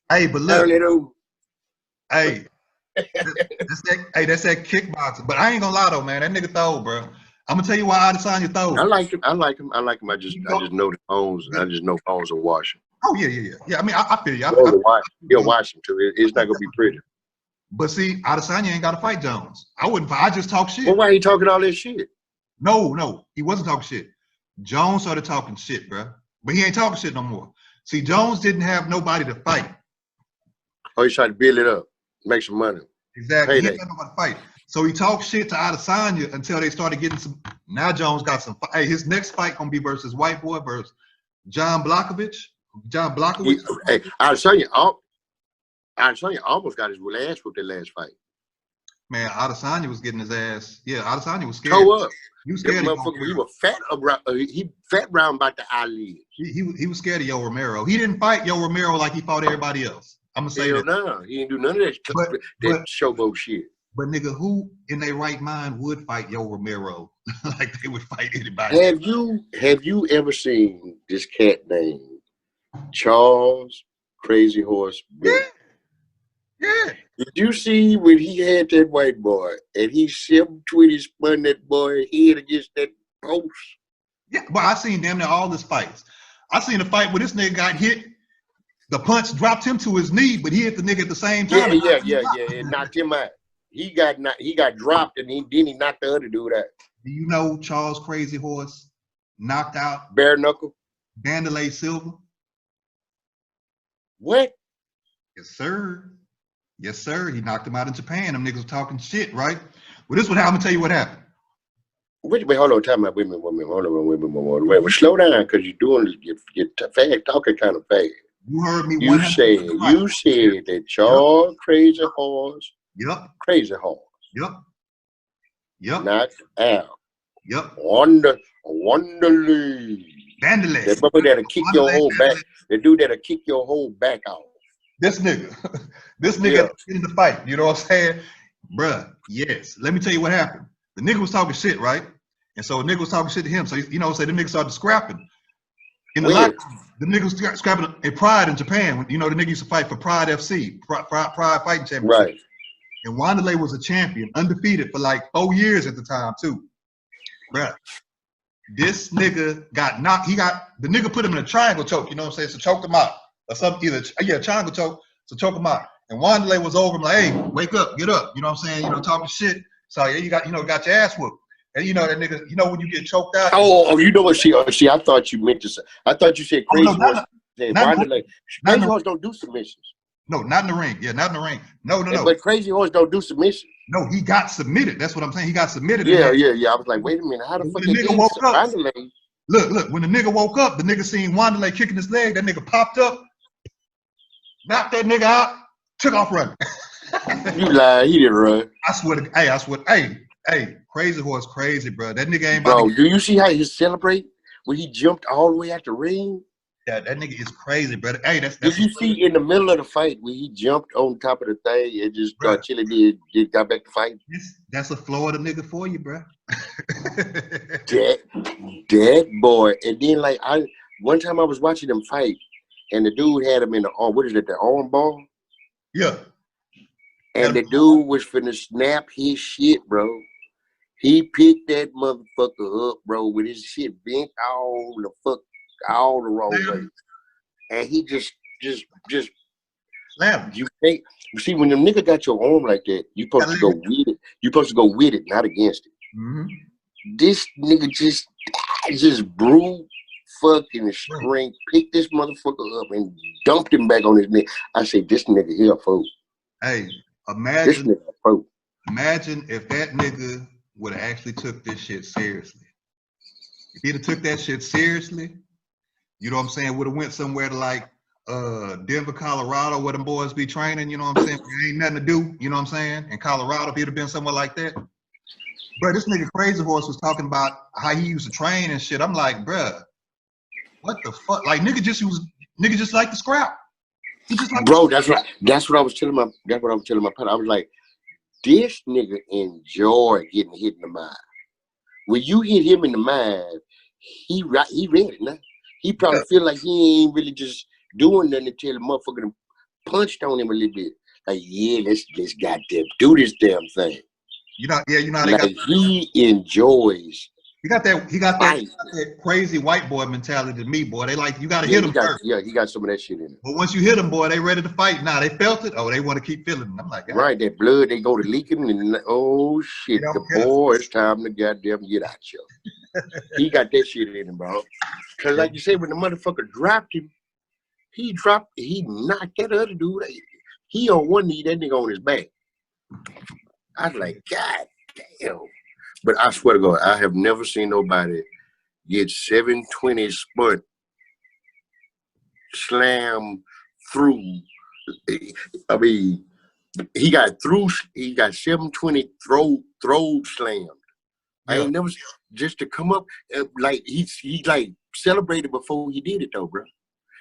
Hey, but look. Hey. That's that kickboxing. But I ain't gonna lie though, man. That nigga throw, bro. I'm gonna tell you why Adesanya throw. I like him. I just know the phones. I just know phones are washing. Oh yeah. I mean, I feel you. He'll wash him too. It's not gonna be pretty. But see, Adesanya ain't got to fight Jones. I wouldn't fight. I just talk shit. Well, why are you talking all this shit? No, he wasn't talking shit. Jones started talking shit, bro. But he ain't talking shit no more. See, Jones didn't have nobody to fight. Oh, he's trying to build it up, make some money. Exactly. He didn't have nobody to fight. So he talked shit to Adesanya until they started getting some. Now Jones got some. Hey, his next fight gonna be versus white boy versus John Blachowicz. Hey, Adesanya almost got his ass whooped that last fight. Man, Adesanya was getting his ass. Yeah, Adesanya was scared. Toe up. He was scared. He was fat around. He fat round about the eyelid. He was scared of Yo Romero. He didn't fight Yo Romero like he fought everybody else. I'm gonna say that. No, he didn't do none of that showboat shit. But nigga, who in their right mind would fight Yo Romero like they would fight anybody? Have you ever seen this cat named Charles Crazy Horse Bentley? Yeah. Did you see when he had that white boy and he twitty spun that boy head against that post? Yeah, but I seen damn near all his fights. I seen a fight where this nigga got hit. The punch dropped him to his knee, but he hit the nigga at the same time. Yeah. It knocked him out. He got dropped and he knocked the other dude out. Do you know Charles Crazy Horse knocked out Bare Knuckle? Vanderlei Silva? What? Yes, sir. Yes, sir. He knocked him out in Japan. Them niggas talking shit, right? Well, this is what I'm gonna tell you what happened. Wait, hold on, time out. Wait a minute. Wait, slow down, because you're doing this. You're fast, talking kind of fast. You heard me. You said that Charles Crazy Horse. Yep. Crazy Horse. Yep. Knocked out. Yep. Wanderlei. Vanderlei. That brother that'll kick your whole back. The dude that'll kick your whole back off. This nigga in the fight. You know what I'm saying? Bruh, yes. Let me tell you what happened. The nigga was talking shit, right? And so the nigga was talking shit to him. So, you know, the nigga started scrapping. In the locker, the nigga was scrapping at Pride in Japan. You know, the nigga used to fight for Pride FC, Pride Fighting Championship. Right. And Wanderlei was a champion, undefeated for like 4 years at the time, too. Bruh. This nigga got knocked. The nigga put him in a triangle choke, you know what I'm saying? So choked him out. Or something, triangle choke, so choke him out. And Wanderlei was over him like, hey, wake up, get up. You know what I'm saying? You know, talking shit. So yeah, you got your ass whooped. And you know that nigga, you know when you get choked out. Oh, you know what? See, I thought you meant to say. I thought you said Crazy Horse. Crazy Horse don't do submissions. No, not in the ring. Yeah, not in the ring. No. But Crazy Horse don't do submissions. No, he got submitted. That's what I'm saying. He got submitted. Yeah. I was like, wait a minute, how the fuck the nigga woke up? Wanderlei? Look. When the nigga woke up, the nigga seen Wanderlei kicking his leg. That nigga popped up, knocked that nigga out, took off running. You lied. He didn't run. I swear. Hey, Crazy Horse, crazy, bro. That nigga ain't. Bro, do you see how he celebrate when he jumped all the way out the ring? Yeah, that nigga is crazy, brother. Hey, that's did you see in the middle of the fight when he jumped on top of the thing and just Chili did got back to fight? That's a Florida nigga for you, bro. that boy. And then like one time I was watching them fight and the dude had him in the arm. What is it? The arm ball? Yeah. And the dude was finna snap his shit, bro. He picked that motherfucker up, bro, with his shit bent all the wrong way. And he just slam. You see, when the nigga got your arm like that, you supposed to go with it. You supposed to go with it, not against it. Mm-hmm. This nigga just brute fucking strength, picked this motherfucker up and dumped him back on his neck. I said, this nigga here, folks. Hey, this nigga, folks. Imagine if that nigga would have actually took this shit seriously. If he'd have took that shit seriously, you know what I'm saying, would have went somewhere to like Denver, Colorado, where them boys be training, you know what I'm saying? There ain't nothing to do, you know what I'm saying? In Colorado, if he'd have been somewhere like that. Bro, this nigga Crazy Horse was talking about how he used to train and shit. I'm like, bruh, what the fuck? Like nigga just like to scrap. He just like bro, that's what I was telling my partner. I was like, this nigga enjoy getting hit in the mind. When you hit him in the mind, he ready now. He probably feel like he ain't really just doing nothing until the motherfucker punched on him a little bit. Like, yeah, let's goddamn do this damn thing. You know how they like he enjoys. He got that crazy white boy mentality to me, boy. They like, you gotta hit him first. Yeah, he got some of that shit in it. But once you hit them, boy, they ready to fight. Now they felt it. Oh, they want to keep feeling it. I'm like, right, that blood, they go to leaking, and oh shit, boy, it's time to goddamn get out, yo. He got that shit in him, bro. Cause like you said, when the motherfucker dropped him, he knocked that other dude. He on one knee, that nigga on his back. I was like, God damn. But I swear to God, I have never seen nobody get 720 spurt slam through. I mean, he got 720 throw slammed. Yeah. I ain't never just to come up like he like celebrated before he did it though, bro.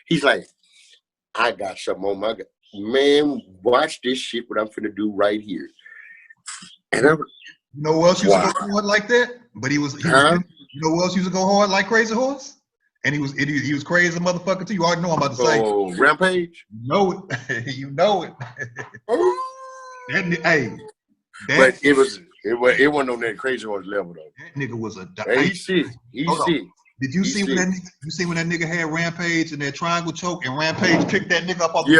He's like, I got something on my man. Watch this shit. What I'm finna do right here. And I'm. You know who else used to go hard like that? But you know who else used to go hard like Crazy Horse? And he was crazy motherfucker too. You already know what I'm about to say. Oh, Rampage? You know it. You know it. But it wasn't on that Crazy Horse level though. That nigga was a He's sick. Did you see when that nigga had Rampage and that triangle choke and Rampage picked that nigga up off the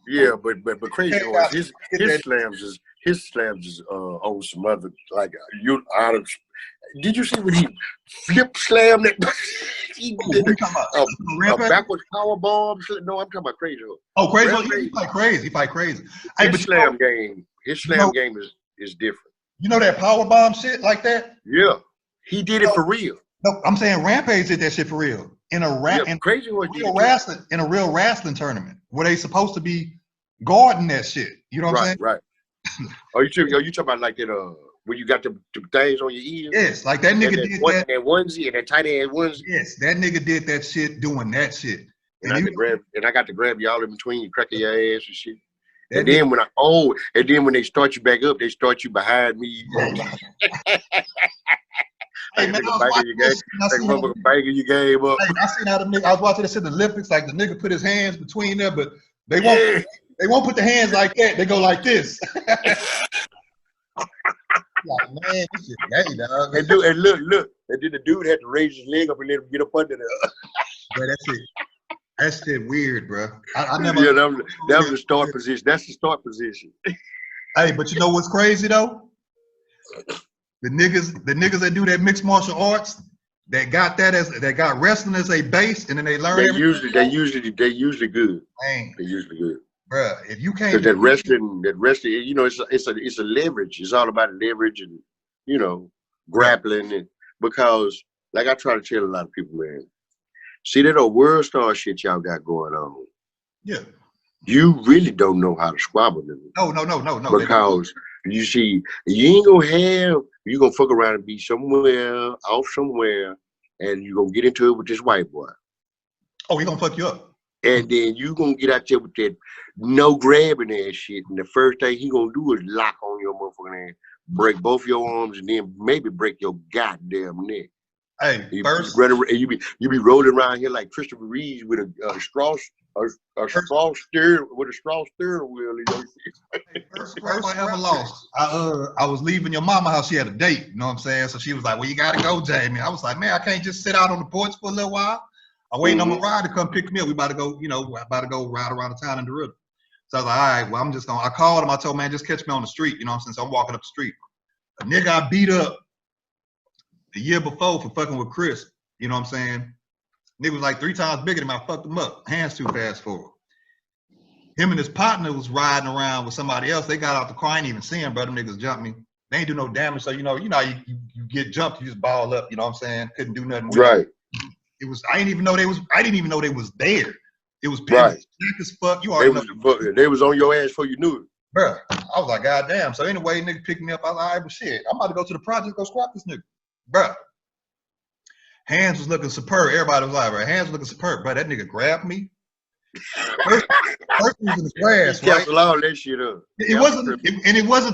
Yeah, but Crazy Horse, his slams is on some other like you out of. Did you see when he flip slammed it? He did a backwards power bomb. No, I'm talking about Crazy Horse. Oh, Crazy Horse, he fight crazy. His slam game is different. You know that power bomb shit like that? Yeah, he did it for real. No, I'm saying Rampage did that shit for real in a Crazy Horse in a real wrestling tournament where they supposed to be guarding that shit. You know what I'm saying? Right. You talking about like that? When you got the things on your ears? Yes, like that nigga did that. That onesie and that tight ass onesie. Yes, that nigga did that shit doing that shit. And I got to grab y'all in between you, cracking your ass and shit. And then when they start you back up, they start you behind me. Hey man, I you game up. I seen how the nigga. I was watching this in the Olympics. Like the nigga put his hands between there, but they won't. They won't put the hands like that. They go like this. Like, man, this shit gay, dog. And look. And then the dude had to raise his leg up and let him get up under there. Bro, that's it. That shit weird, bro. I never. Yeah, that was the start position. That's the start position. Hey, but you know what's crazy though? The niggas that do that mixed martial arts, that got wrestling as a base, and then they learn They everything. usually good. Man, They usually good. bruh, if you can't, Because that wrestling, you know, it's a leverage. It's all about leverage and, you know, grappling. And because, like I try to tell a lot of people, man, see that old world star shit y'all got going on. Yeah. You really don't know how to squabble them. No. Because you see, you're gonna fuck around and be off somewhere, and you're gonna get into it with this white boy. Oh, he gonna fuck you up. And then you gonna get out there with that no grabbing ass shit. And the first thing he gonna do is lock on your motherfucking ass, break both your arms, and then maybe break your goddamn neck. Hey, you be rolling around here like Christopher Reeves with a straw steering wheel. First scrap I ever lost. I was leaving your mama house. She had a date. You know what I'm saying? So she was like, "Well, you gotta go, Jamie." I was like, "Man, I can't just sit out on the porch for a little while. I'm waiting on my ride to come pick me up. We about to go, ride around the town in the river." So I was like, "All right, well, I called him. I told him, man, just catch me on the street. You know what I'm saying? So I'm walking up the street. A nigga I beat up the year before for fucking with Chris. You know what I'm saying? Nigga was like 3 times bigger than me. I fucked him up. Hands too fast for him. Him and his partner was riding around with somebody else. They got out the car. I ain't even see him, but them niggas jumped me. They ain't do no damage. So, you know, how you get jumped, you just ball up. You know what I'm saying? Couldn't do nothing with it. It was. I didn't even know they was there. It was black as fuck. You already know. They was on your ass before you knew it. Bruh, I was like, God damn. So anyway, nigga picked me up. I was like, all right, well, shit. I'm about to go to the project, go squat this nigga. Bruh. Hands was looking superb. Everybody was like, hands was looking superb. Bruh, that nigga grabbed me. First he was in the grass, right? All that shit up. It wasn't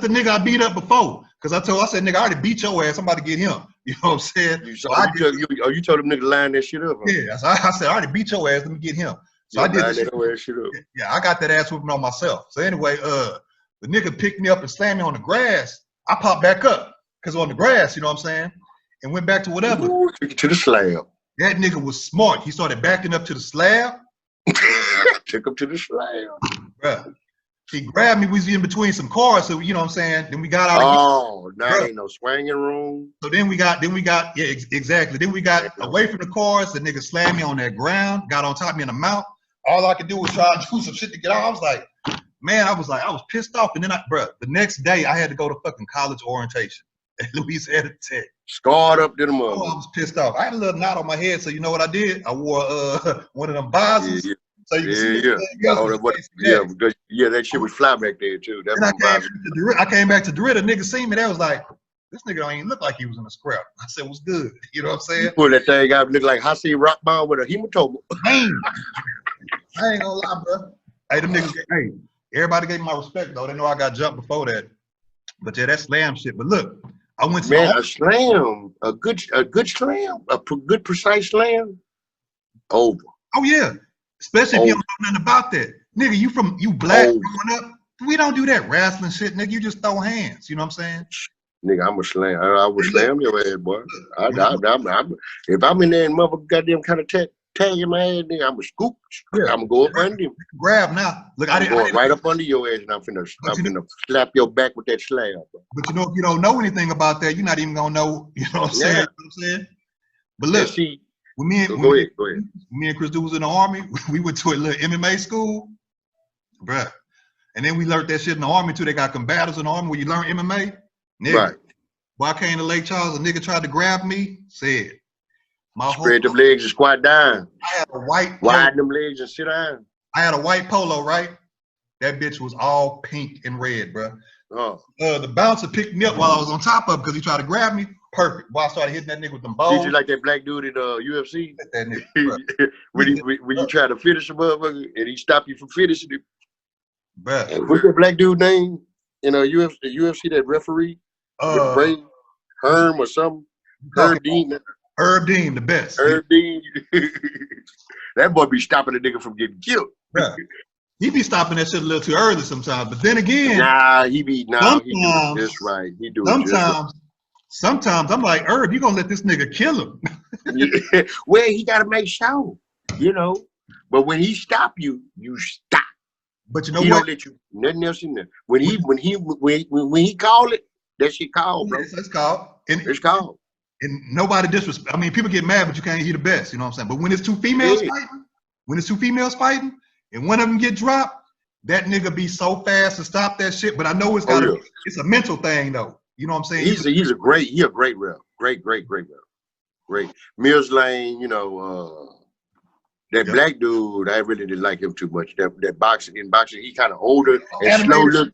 the nigga I beat up before. Because I said, nigga, I already beat your ass. I'm about to get him. You know what I'm saying? You told them nigga to line that shit up. Huh? Yeah, so I said, I already beat your ass. Let me get him. So I did that shit up. Yeah, I got that ass whooping on myself. So anyway, the nigga picked me up and slammed me on the grass. I popped back up because on the grass, you know what I'm saying? And went back to whatever. Ooh, took it to the slab. That nigga was smart. He started backing up to the slab. Took him to the slab. Bruh. He grabbed me. We was in between some cars, so you know what I'm saying? Then we got out. Oh, now ain't no swinging room. So then we got, yeah, exactly. Then we got away from the cars. The nigga slammed me on that ground, got on top of me in the mouth. All I could do was try to do some shit to get out. I was like, man, I was pissed off. And then the next day I had to go to fucking college orientation at Louisiana Tech. Scarred up to the mother. Oh, I was pissed off. I had a little knot on my head, so you know what I did? I wore one of them visors. Yeah. So you can see that shit would fly back there too. I came back to DeRitta. Nigga seen me. That was like, this nigga don't even look like he was in a scrap. I said, what's good? You know what I'm saying? You pull that thing out, look like Hassie rock ball with a hematoma. Man, I ain't gonna lie, bro. Hey, them niggas, everybody gave me my respect though. They know I got jumped before that. But yeah, that slam shit. But look, I went to a good slam, a good precise slam, over. Oh yeah. Especially if you don't know nothing about that. Nigga, you black growing up. We don't do that wrestling shit, nigga. You just throw hands. You know what I'm saying? Nigga, I'm a slam. I would slam your ass, boy. If I'm in there and mother goddamn kind of tagging my ass, nigga, I'm a scoop. Yeah. I'm gonna go up under him. Grab now. Look, I'm going right up under your ass, and I'm finna slap your back with that slab. Bro. But you know, if you don't know anything about that, you're not even gonna know. You know what I'm saying? You know what I'm saying? But look. When me and Chris was in the army, we went to a little MMA school, bruh. And then we learned that shit in the army too. They got combatives in the army where you learn MMA. Nigga, right. Boy, I came to Lake Charles, a nigga tried to grab me, said, spread them legs and squat down. I had a white widen them legs and sit down. I had a white polo, right? That bitch was all pink and red, bruh. Oh. The bouncer picked me up while I was on top of him because he tried to grab me. Perfect. Boy, I started hitting that nigga with them balls. Did you like that black dude in UFC? That nigga, when you try to finish a motherfucker and he stopped you from finishing it. Bruh. What's that black dude name in UFC, that referee? Herm or something? Herb Dean. Herb Dean, the best. Herb Dean. That boy be stopping a nigga from getting killed. Bruh. He be stopping that shit a little too early sometimes. But then again, he do it just right. He do it just right. Sometimes I'm like, Herb, you gonna let this nigga kill him? Yeah. Well, he gotta make sure, you know. But when he stop you, you stop. But you know he what? Don't let you nothing else in there. When he call it, That shit called, bro. Yes, it's called. It's called. And nobody disrespect. I mean, people get mad, but you can't hear the best. You know what I'm saying? But when it's two females fighting, and one of them get dropped, that nigga be so fast to stop that shit. But I know it's a mental thing though. You know what I'm saying? He's a great rep. Great rep. Great. Mills Lane, you know, that black dude, I really didn't like him too much. That boxing, he kind of older and slow looking.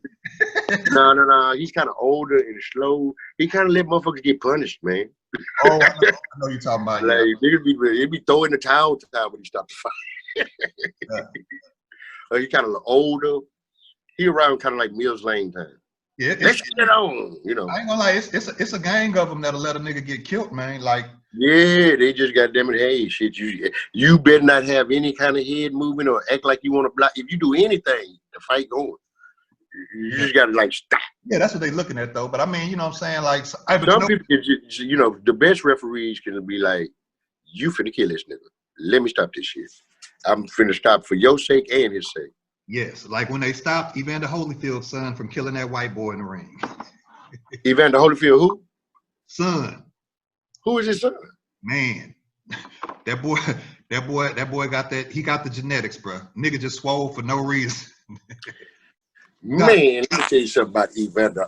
No. He's kind of older and slow. He kind of let motherfuckers get punished, man. Oh, I know you're talking about. Like, he'd be throwing the towel when he stopped the fight. He kind of older. He around kind of like Mills Lane time. Yeah, let's get on, you know. I ain't gonna lie, it's a gang of them that'll let a nigga get killed, man. Like, yeah, they just goddamn it, hey, shit, you better not have any kind of head movement or act like you want to block. If you do anything, the fight going. You just gotta like stop. Yeah, that's what they looking at though. But I mean, you know what I'm saying? Like, some people can just, you know, the best referees can be like, you finna kill this nigga. Let me stop this shit. I'm finna stop for your sake and his sake. Yes, like when they stopped Evander Holyfield's son from killing that white boy in the ring. Evander Holyfield, who? Son. Who is his son? Man, that boy got that. He got the genetics, bro. Nigga just swole for no reason. Man, let me tell you something about Evander.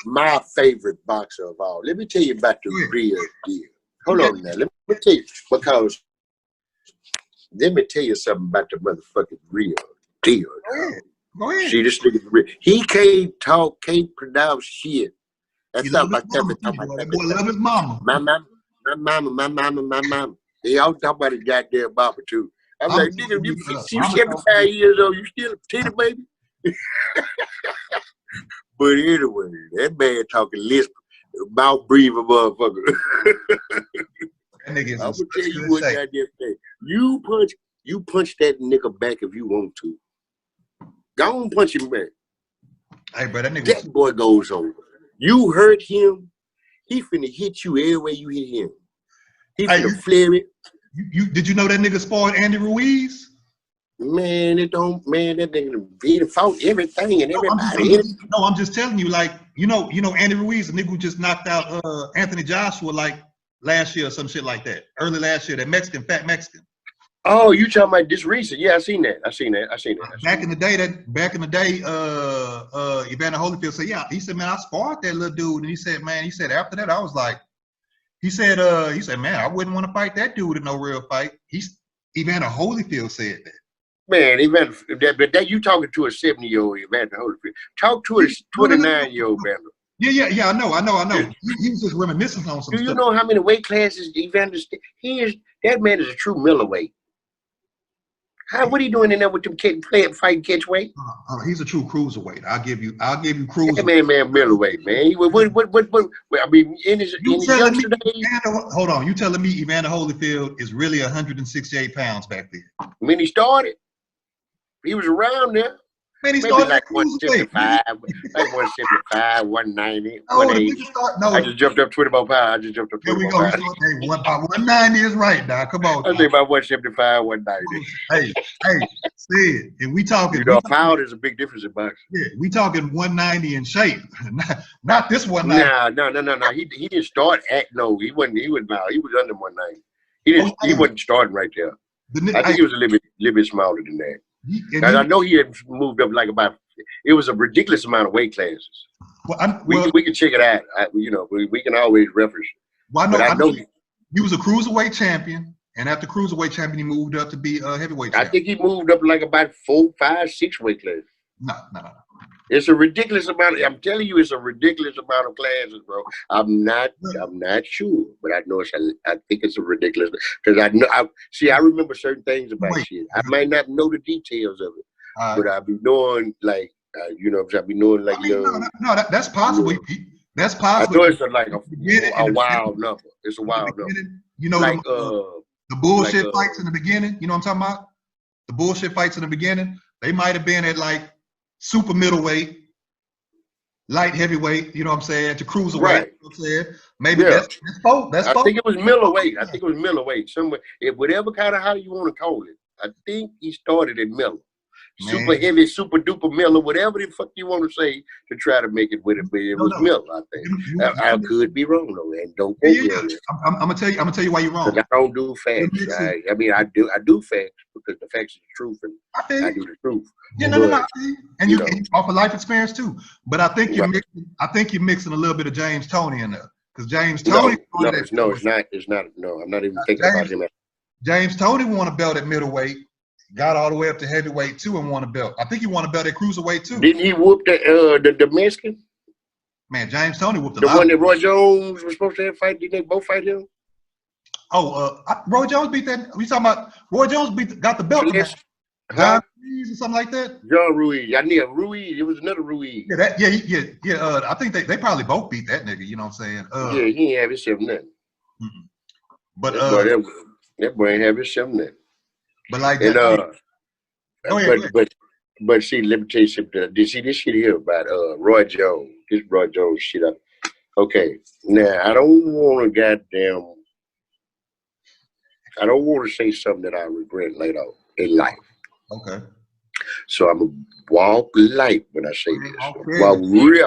My favorite boxer of all. Let me tell you about the real deal. Hold on now. Let me tell you, because let me tell you something about the motherfucking real deal. Go ahead. See, this nigga real. He can't talk, can't pronounce shit. That's not my That boy love his mama. My mama. They all talk about his goddamn mama too. I'm like, nigga, you 75 years old, you still a titty baby? But anyway, that man talking lisp, mouth breathing motherfucker. That nigga is I'm gonna tell you what goddamn thing. You punch that nigga back if you want to. Go on, punch him back. Hey, bro, that boy goes over. You hurt him, he finna hit you everywhere you hit him. He finna flare it. Did you know that nigga spoiled Andy Ruiz? Man, that nigga he fought everything and everybody. I'm just telling you, like, you know, Andy Ruiz, the nigga who just knocked out Anthony Joshua like last year or some shit like that. Early last year, that fat Mexican. Oh, you talking about this recent? Yeah, I seen that. Back in the day, Evander Holyfield said, yeah, he said, man, I sparred that little dude, and he said, after that, I was like, he said, man, I wouldn't want to fight that dude in no real fight. Evander Holyfield said that. Man, that you talking to a 70-year-old Evander Holyfield. Talk to a 29-year-old Evander. Yeah, I know. He was just reminiscing on some stuff. Do you know how many weight classes Evander? That man is a true middleweight. What are you doing in there with them fighting catch weight? He's a true cruiserweight. I'll give you cruiserweight. That man, middleweight, man. I mean, in his youngster days. Hold on, you telling me Evander Holyfield is really 168 pounds back then? When he started, he was around there. Man, he started like 175, 190, 180. I just jumped up 20 more pounds. Here we go. Hey, 190 is right now. Come on. I think about 175, 190. Hey, Sid, and we talking. You know, a pound is a big difference in boxing. Yeah, we talking 190 in shape, not this 190. No. He didn't start at He was under 190. He wasn't starting right there. I think he was a little bit smaller than that. I know he had moved up like it was a ridiculous amount of weight classes. We can check it out. We can always reference it. Well, I know he was a cruiserweight champion, and after cruiserweight champion, he moved up to be a heavyweight champion. I think he moved up like about 4, 5, 6 weight classes. No. It's a ridiculous amount. I'm telling you, it's a ridiculous amount of classes, bro. I'm not sure, but I know I think it's a ridiculous because I remember certain things about shit. I might not know the details of it, but I be knowing like I be knowing like that's possible. That's possible. I know it's like a wild number. It's a wild number. You know, like the bullshit fights in the beginning. You know what I'm talking about? The bullshit fights in the beginning. They might have been at like super middleweight, light heavyweight, you know what I'm saying, to cruiserweight. Right. You know what I'm saying? Maybe that's both. I think it was middleweight. Somewhere, whatever kind of how you want to call it. I think he started at middle. super heavy, super duper Miller, whatever the fuck you want to say to try to make it with it, but it was Miller, I think. I could be wrong though, and don't quote me on it. I'm gonna tell you why you're wrong. I don't do facts. I mean, I do facts because the facts is the truth, and I do the truth. Yeah, no. And you offer life experience too. But I think you're mixing a little bit of James Toney in there, because James Toney. No, it's not. No, I'm not even thinking about him. James Toney won a belt at middleweight, got all the way up to heavyweight too, and won a belt. I think he won a belt at cruiserweight too. Didn't he whoop the Mexican? Man, James Toney whooped the one that Roy Jones was supposed to have fight. Did they both fight him? Oh, Roy Jones beat that. We talking about Roy Jones got the belt. Yes. John Ruiz or something like that. John Ruiz. I knew Ruiz. It was another Ruiz. Yeah. I think they probably both beat that nigga. You know what I'm saying? Yeah, he ain't have himself nothing. But that boy ain't have himself nothing. But like that. But see, let me tell you something. Did you see this shit here about Roy Jones? This Roy Jones shit up. Okay, now I don't want to say something that I regret later in life. Okay. So I'm a walk light when I say this. Okay. Well, really,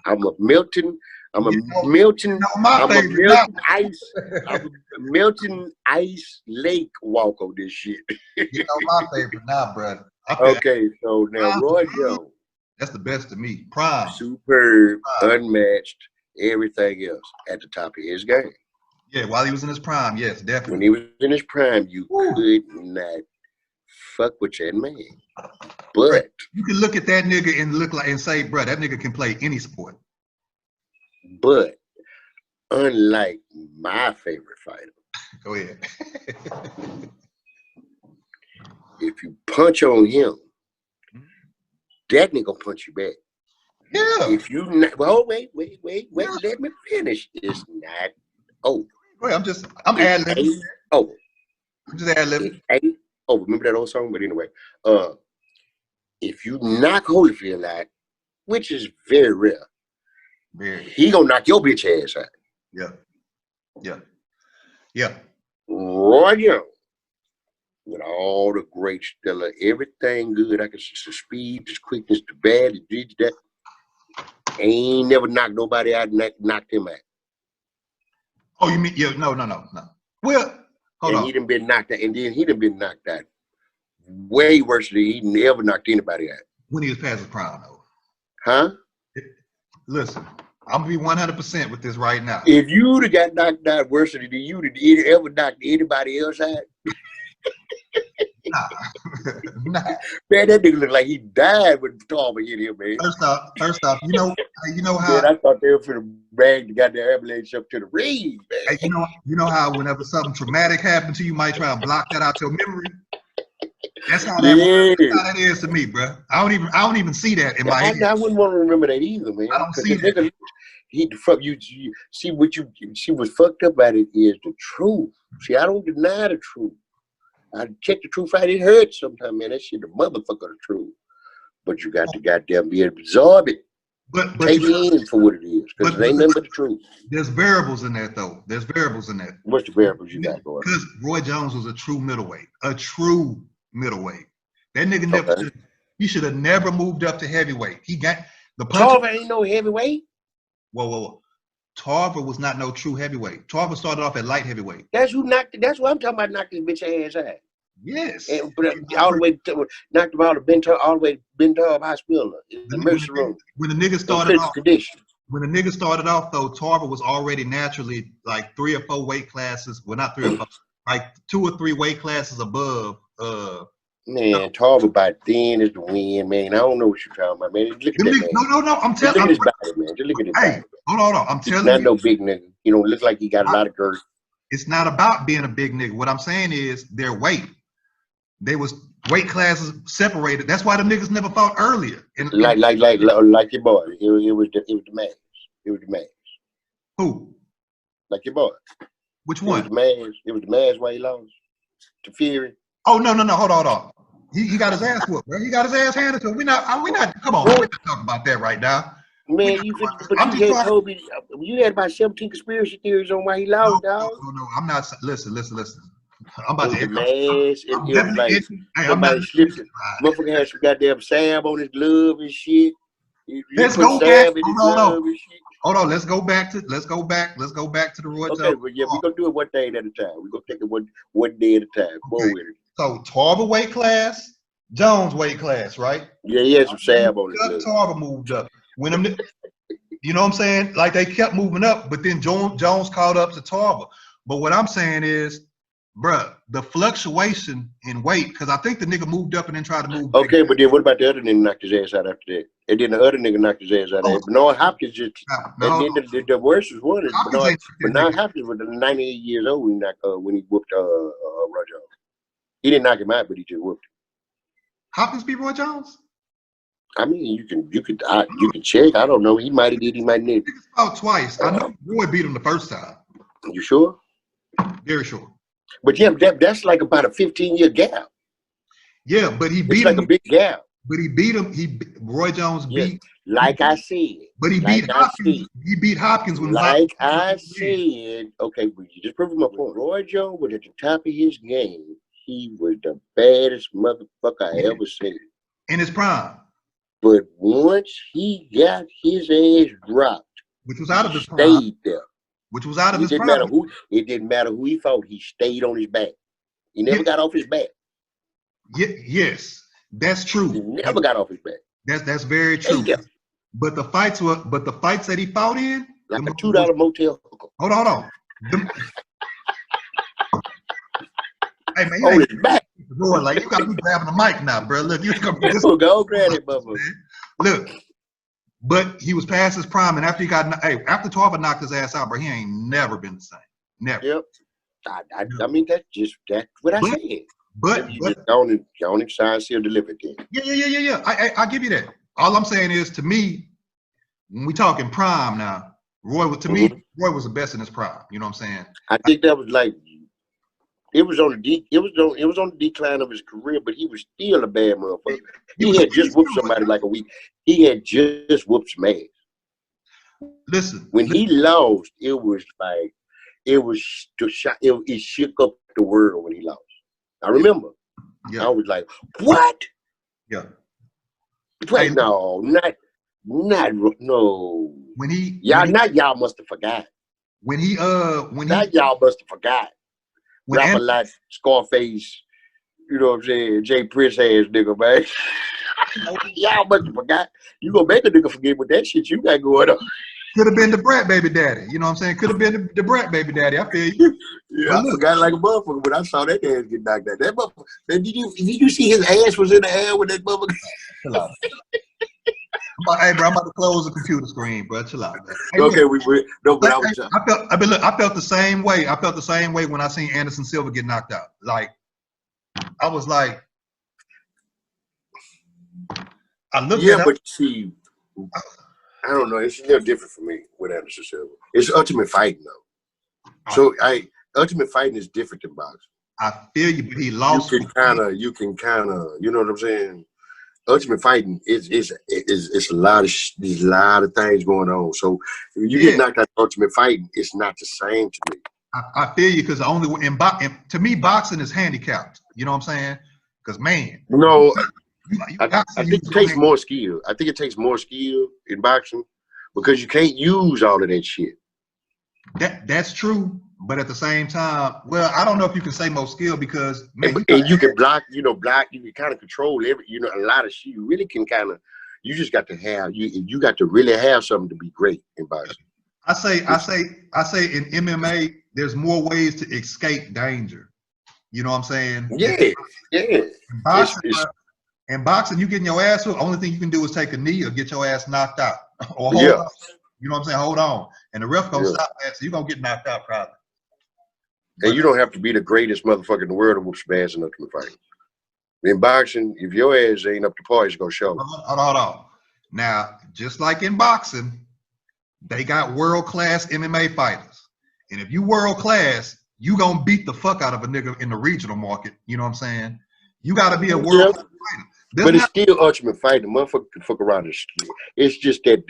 I'm a melting ice lake walk on this shit. You know my favorite now, brother. Okay, so now Roy Jones. That's the best of me. Prime. Superb, unmatched, everything else at the top of his game. Yeah, while he was in his prime, yes, definitely. When he was in his prime, you could not fuck with that man. But you can look at that nigga and say, bro, that nigga can play any sport. But unlike my favorite fighter, go ahead. If you punch on him, that nigga punch you back. Yeah. If you not, well, wait, let me finish. It's not over. Wait, I'm ad-libbing. Oh, I'm just ad-libbing. Oh, remember that old song? But anyway, if you knock Holyfield out, which is very rare, he gonna knock your bitch ass out. Yeah. Roy Jones, with all the great stellar, everything good. I can see the speed, the quickness, the bad, the that. Ain't never knocked nobody out, knocked him out. Oh, you mean, no. Well, hold on. He done been knocked out, and then he done been knocked out way worse than he never knocked anybody out. When he was past his prime, though. Huh? Listen, I'm gonna be 100% with this right now. If you'd have got knocked out worse than you'd ever knocked anybody else out, nah. Man, that nigga looked like he died when Tarver hit him, man. First off, you know how. Man, I thought they were finna bag the goddamn ambulance up to the ring, man. You know how whenever something traumatic happened to you, you might try to block that out your memory. That's how that is to me, bro. I don't even see that in my head. I wouldn't want to remember that either, man. I don't see that. You see what's fucked up about it is the truth. See, I don't deny the truth. I check the truth out. It hurts sometimes, man. That shit the motherfucker the truth. But you got to goddamn be able to absorb it. But take it in for what it is. Because it ain't nothing but the truth. There's variables in that, though. There's variables in that. What's the variables you got going? Because Roy Jones was a true middleweight. A true middleweight. That nigga never he should have never moved up to heavyweight. He got the punch. Tarver ain't no heavyweight. Whoa. Tarver was not no true heavyweight. Tarver started off at light heavyweight. That's what I'm talking about, knocked his bitch ass out. Yes. And all the way knocked him out of all the way to Bentar Hospital. The emergency room. When the nigga started off, though, Tarver was already naturally like 3 or 4 weight classes. Well, not 3 or 4, like 2 or 3 weight classes above. Man, Tarver about thin as the wind, man. I don't know what you're talking about, man. Look at that, man. No. I'm telling you. Look at his body, man. Just look at his body. Hold on. I'm telling you. Not no big nigga. You know, look like he got a lot of girth. It's not about being a big nigga. What I'm saying is their weight. They was weight classes separated. That's why the niggas never fought earlier. Like your boy. It was the man. It was the man. Who? Like your boy. Which one? It was the man why he lost to Fury. Oh no. Hold on. He got his ass whooped, bro. He got his ass handed to him. We're not come on, we're not talking about that right now. Man, you had about 17 conspiracy theories on why he lost, dog. No, I'm not. Listen. I'm about It was to. the mask, and I'm it was definitely. like Hey, I'm not. somebody slipped it. Motherfucker had some goddamn salve on his glove and shit. You Let's put go back. salve in his Hold on. glove and shit. Hold on. Let's go back to the Roy Okay, Jones. but yeah, we're gonna do it one day at a time. We're gonna take it one day at a time. Come on with it. So Tarver weight class, Jones weight class, right? Yeah, he had some salve on his glove. Tarver moved up. When them, you know what I'm saying? Like they kept moving up, but then Jones caught up to Tarver. But what I'm saying is, bruh, the fluctuation in weight, because I think the nigga moved up and then tried to move. Okay, but then what about the other nigga knocked his ass out after that? And then the other nigga knocked his ass out. Bernard Hopkins just, and then the worst was one is Bernard Hopkins was 98 years old when he whooped Roy Jones. He didn't knock him out, but he just whooped him. Hopkins beat Roy Jones? I mean, you can check. I don't know. He might have did. He might not. About twice. I know Roy beat him the first time. You sure? Very sure. But yeah, that's like about a 15-year gap. Yeah, but he beat him. It's like a big gap. But he beat him. Roy Jones beat. Like I said. But he beat Hopkins. He beat Hopkins when. Like I said. Okay, well, you just proved my point. Roy Jones was at the top of his game. He was the baddest motherfucker I ever seen. In his prime. But once he got his ass dropped, which was out of his prime, stayed there. Which was out of his prime. It didn't matter who he fought. He stayed on his back. He never got off his back. Yes, that's true. He never got off his back. That's very true. But the fights that he fought in, like a $2 motel hooker. Hold on. Hey man, on his back. Boy, like you gotta be grabbing the mic now, bro. Look, you gonna go grab it, motherfucker. Look, but he was past his prime, and after after Tarver knocked his ass out, bro, he ain't never been the same. Never. Yep. I mean that's what I said. But Johnny signed, sealed, delivered then. Yeah. I give you that. All I'm saying is, to me, when we talking prime now, Roy was the best in his prime. You know what I'm saying? I think that was like. It was on the decline of his career, but he was still a bad motherfucker. He had just whooped somebody like a week. He had just whooped some ass. Listen, when he lost, it was like it shook up the world when he lost. I remember. Yeah. I was like, what? Yeah. Like, no. When he y'all must have forgot. Y'all must have forgot. Rapper like Scarface, you know what I'm saying? Jay Prince ass nigga, man. Y'all must have forgot. You gonna make a nigga forget what that shit you got going on. Could have been the Brat baby daddy. You know what I'm saying? Could have been the Brat baby daddy. I feel you. Yeah, I forgot like a motherfucker when I saw that ass get knocked out. That motherfucker, man, did you see his ass was in the air with that motherfucker? Chill out. Hey, bro, I'm about to close the computer screen, bro. Chill out, man. Hey, okay, look, I felt the same way. I felt the same way when I seen Anderson Silva get knocked out. Like, I was like, I looked at but see, I don't know. It's a little different for me with Anderson Silva. It's ultimate fighting though. So ultimate fighting is different than boxing. I feel you, but he lost. You can kind of, you know what I'm saying? Ultimate fighting is a lot of things going on. So if you get knocked out ultimate fighting, it's not the same to me. I feel you, because to me, boxing is handicapped. You know what I'm saying? Because man, I think it takes more skill. I think it takes more skill in boxing because you can't use all of that shit. That's true, but at the same time, well, I don't know if you can say more skill because man, you can block. You can kind of control a lot of shit. You really can kind of. You just got to have you got to really have something to be great in boxing. I say in MMA, there's more ways to escape danger. You know what I'm saying? Yeah. In boxing, you getting your ass hooked. Only thing you can do is take a knee or get your ass knocked out. Or hold on. You know what I'm saying? Hold on. And the ref gonna stop that, so you're gonna get knocked out probably. And you don't have to be the greatest motherfucker in the world to whoop some ass in ultimate fighting. In boxing, if your ass ain't up to par, it's gonna show. Hold on. Now, just like in boxing, they got world-class MMA fighters. And if you world-class, you gonna beat the fuck out of a nigga in the regional market. You know what I'm saying? You gotta be a world-class fighter. But it's still ultimate fighting. The motherfucker can fuck around and skill. It's just that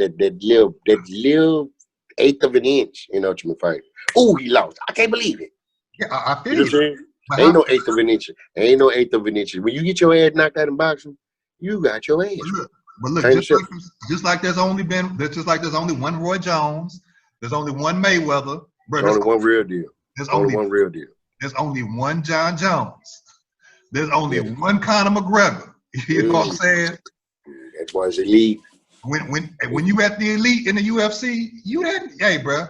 little eighth of an inch in ultimate fighting. Oh, he lost. I can't believe it. Yeah, I feel you. But Ain't no eighth of an inch. Ain't no eighth of an inch. When you get your ass knocked out in boxing, you got your ass. But look, just like there's only one Roy Jones, there's only one Mayweather. Bro, There's only one real deal. There's only one real deal. There's only one John Jones. There's only one Conor McGregor. You know what I'm saying? That's why it's elite. When you at the elite in the UFC, you that, hey, bro.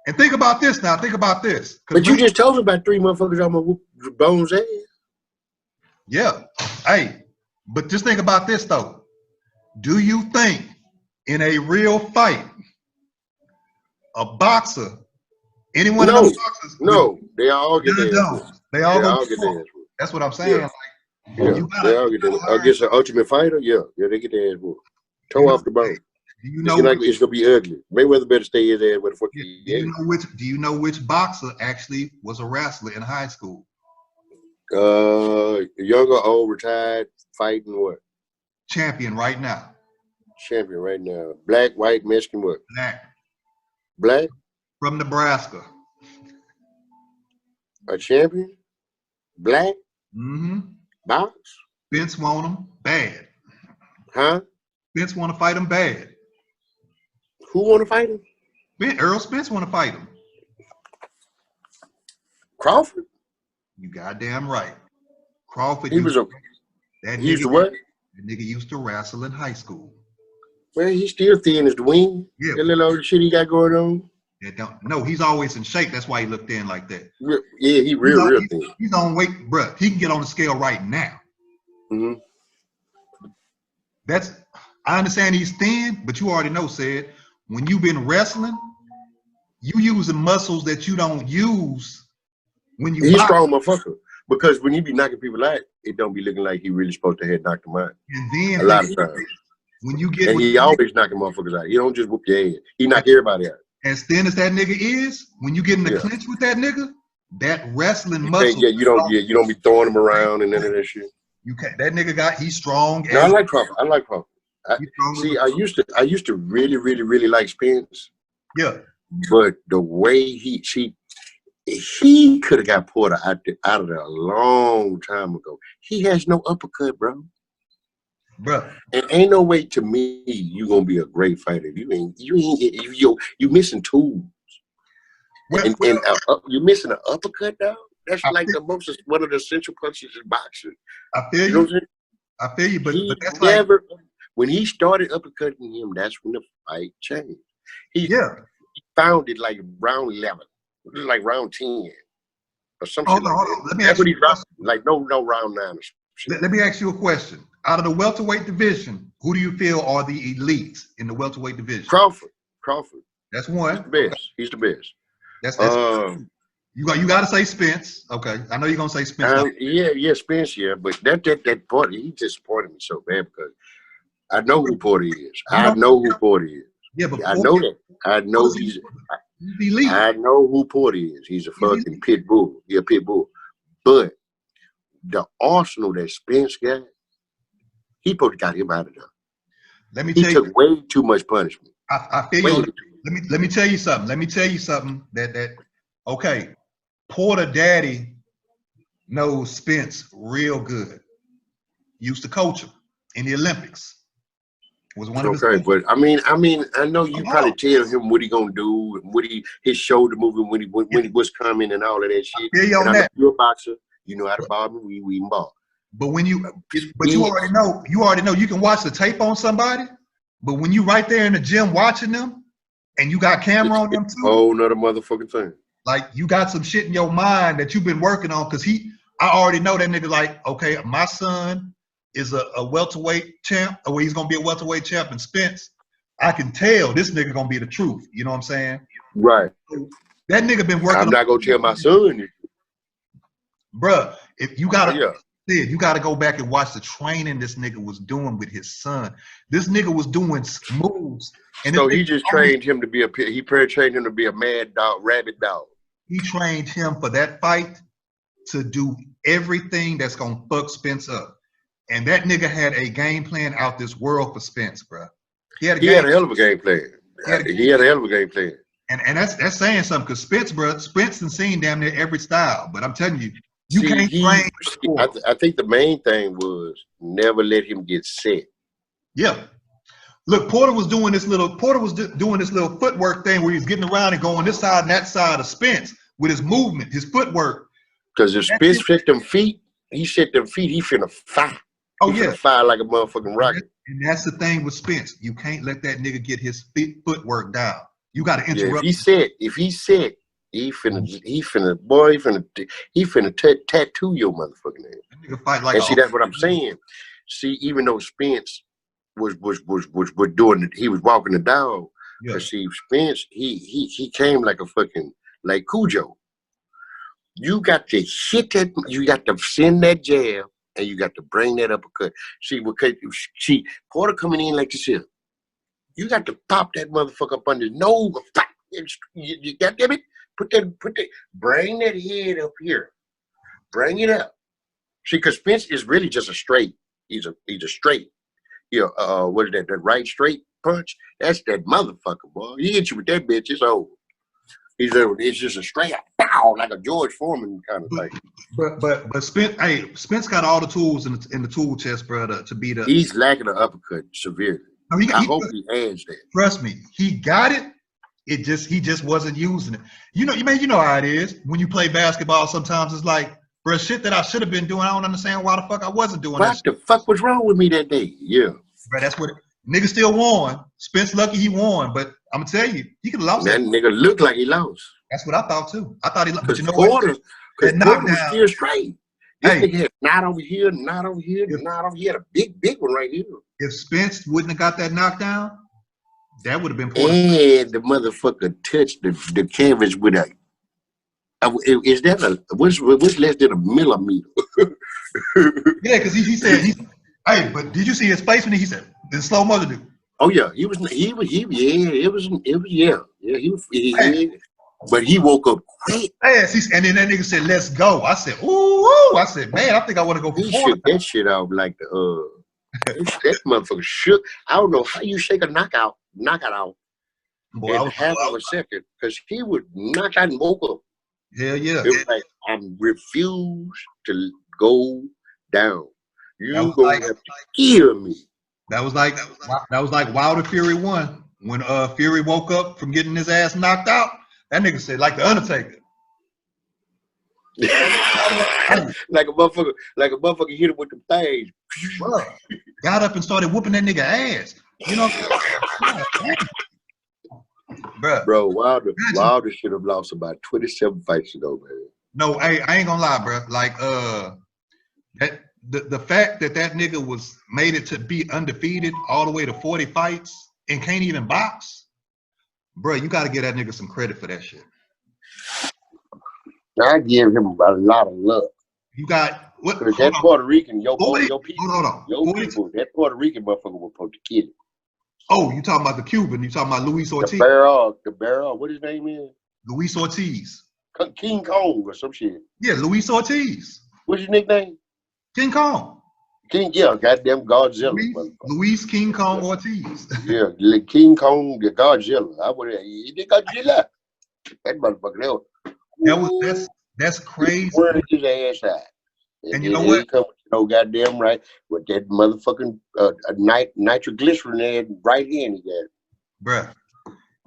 And think about this now. Think about this. But you just told me about 3 motherfuckers on my Bones ass. Yeah. Hey, but just think about this though. Do you think in a real fight, a boxer, anyone of those boxers? No, they all get their ass. They all get their ass. That's what I'm saying. Yeah, they all get their ass. Against an Ultimate Fighter, yeah, they get their ass whooped. Toe off the bone. Do you know it's gonna be ugly. Mayweather better stay his ass where the fuck he is. Do you know which boxer actually was a wrestler in high school? Young or old, retired, fighting what? Champion right now. Champion right now. Black, white, Mexican, what? Black. Black? From Nebraska. A champion? Black? Mm-hmm. Box? Spence want him bad. Huh? Spence want to fight him bad. Who want to fight him? Earl Spence want to fight him. Crawford? You goddamn right. Crawford. He was a. That he used to what? That nigga used to wrestle in high school. Well, he's still thin as the wind. Yeah. That little old shit he got going on. No, he's always in shape. That's why he looked thin like that. Yeah, he real thin. He's on weight, bruh. He can get on the scale right now. Mm-hmm. I understand he's thin, but you already know, said, when you've been wrestling, you using muscles that you don't use when you. He's strong motherfucker. Because when you be knocking people out, it don't be looking like he really supposed to have knocked them out. And then a lot of times. When you get, and he always knocking motherfuckers out. He don't just whoop your head. He knock everybody out. As thin as that nigga is, when you get in the clinch with that nigga, that wrestling muscle. You don't be throwing him around and none of that shit. You can't. That nigga he's strong. No, I like Crawford. I used to really like Spence. Yeah. But the way he could have got Porter out of there a long time ago. He has no uppercut, bro. Bruh. And ain't no way to me you gonna be a great fighter. You missing tools. You're missing an uppercut now. That's like one of the essential punches in boxing. I feel you. Know I feel you, but that's never. When he started uppercutting him, that's when the fight changed. He found it like round 11, it was like round 10 or something. Hold on. Let me ask you. Like no round 9 or something. Let me ask you a question. Out of the welterweight division, who do you feel are the elites in the welterweight division? Crawford. That's one. He's the best. Okay. He's the best. That's you got to say Spence. Okay, I know you're gonna say Spence. Yeah, Spence. Yeah, but that Porter, he disappointed me so bad because I know who Porter is. I know who Porter is. Yeah, but I know that. I know he's elite. I know who Porter is. He's a fucking pit bull. He's a pit bull. But the arsenal that Spence got, he probably got him out of there. He took way too much punishment. I feel you. Let me tell you something. That okay, Porter daddy knows Spence real good. Used to coach him in the Olympics. Was one of his but I mean, I know you probably tell him what he gonna do and what his shoulder moving when he was coming and all of that shit. Yeah, on that. You're a boxer. You know how to ball me. We ball. But you already know. You can watch the tape on somebody, but when you right there in the gym watching them, and you got camera on them too. Oh, another motherfucking thing. Like you got some shit in your mind that you've been working on because I already know that nigga. Like, okay, my son is a welterweight champ, or he's gonna be a welterweight champ. And Spence, I can tell this nigga gonna be the truth. You know what I'm saying? Right. So that nigga been working. I'm not gonna tell my son. Bruh, if you gotta. You got to go back and watch the training this nigga was doing with his son. This nigga was doing moves. And so he just trained him to be a mad dog, rabid dog. He trained him for that fight to do everything that's going to fuck Spence up. And that nigga had a game plan out this world for Spence, bro. He had a hell of a game plan. He had a hell of a game plan. And that's saying something because Spence done seen damn near every style. But I'm telling you, You can't train. I think the main thing was never let him get set. Yeah. Look, Porter was doing this little footwork thing where he's getting around and going this side and that side of Spence with his movement, his footwork. Because if Spence set them feet, he finna fire. Oh, he finna fire like a motherfucking rocket. And that's the thing with Spence. You can't let that nigga get his footwork down. You got to interrupt. If he said, he finna tattoo your motherfucking ass. That nigga fight like. And see, that's what I'm saying. See, even though Spence was doing it, he was walking the dog. Yeah. But see, Spence, he came like a fucking like Cujo. You got to hit that. You got to send that jab, and you got to bring that uppercut. See, Porter coming in like this here. You got to pop that motherfucker up on his nose. You got it. Put that. Bring that head up here. Bring it up. See, because Spence is really just a straight. He's a straight. What is that? That right straight punch? That's that motherfucker, boy. He hit you with that bitch. It's over. It's just a straight pow, like a George Foreman kind of thing. But Spence got all the tools in the tool chest, brother, to beat up. He's lacking an uppercut severely. I hope he has that. Trust me, he got it. He just wasn't using it. You know how it is when you play basketball. Sometimes it's like, bro, shit that I should have been doing. I don't understand why the fuck I wasn't doing. What the fuck was wrong with me that day? Yeah, bro, that's what nigga still won. Spence lucky he won, but I'm gonna tell you, he could have lost. That nigga looked like he lost. That's what I thought too. I thought he lost. But you know Porter, what? Porter was still straight. This nigga had not over here, not over here, not over here. A big one right here. If Spence wouldn't have got that knockdown, that would have been Porter. And the motherfucker touched the canvas with a. Is that what's less than a millimeter? Yeah, because he said, hey, but did you see his face when he said, "The slow mother dude"? Oh yeah, he was but he woke up quick. Yes, and then that nigga said, "Let's go." I said, "Ooh!" I said, "Man, I think I want to go for He shook that shit out like the that motherfucker shook. I don't know how you shake a knockout out in half of a second, because he would knock out and woke up. Hell yeah! It was like, I refuse to go down. You gonna have to kill me. That was like Wilder Fury 1 when Fury woke up from getting his ass knocked out. That nigga said, like the Undertaker. like a motherfucker hit him with the things. Got up and started whooping that nigga ass. You know, bro, Wilder should have lost about 27 fights ago, man. No, I ain't gonna lie, bro. Like the fact that nigga made it to be undefeated all the way to 40 fights and can't even box, bro, you got to give that nigga some credit for that shit. I give him a lot of love. You got what? That Puerto Rican, your people, that Puerto Rican motherfucker was supposed to kill him. Oh, you talking about the Cuban? You talking about Luis Ortiz? The barrel. What his name is? Luis Ortiz. King Kong or some shit. Yeah, Luis Ortiz. What's your nickname? King Kong. Goddamn Godzilla. Luis King Kong Ortiz. Yeah, King Kong, the Godzilla. He did Godzilla. That motherfucker. That's crazy. Where his ass at? And you know what? Goddamn right with that motherfucking nitroglycerin in right hand he got. Bruh.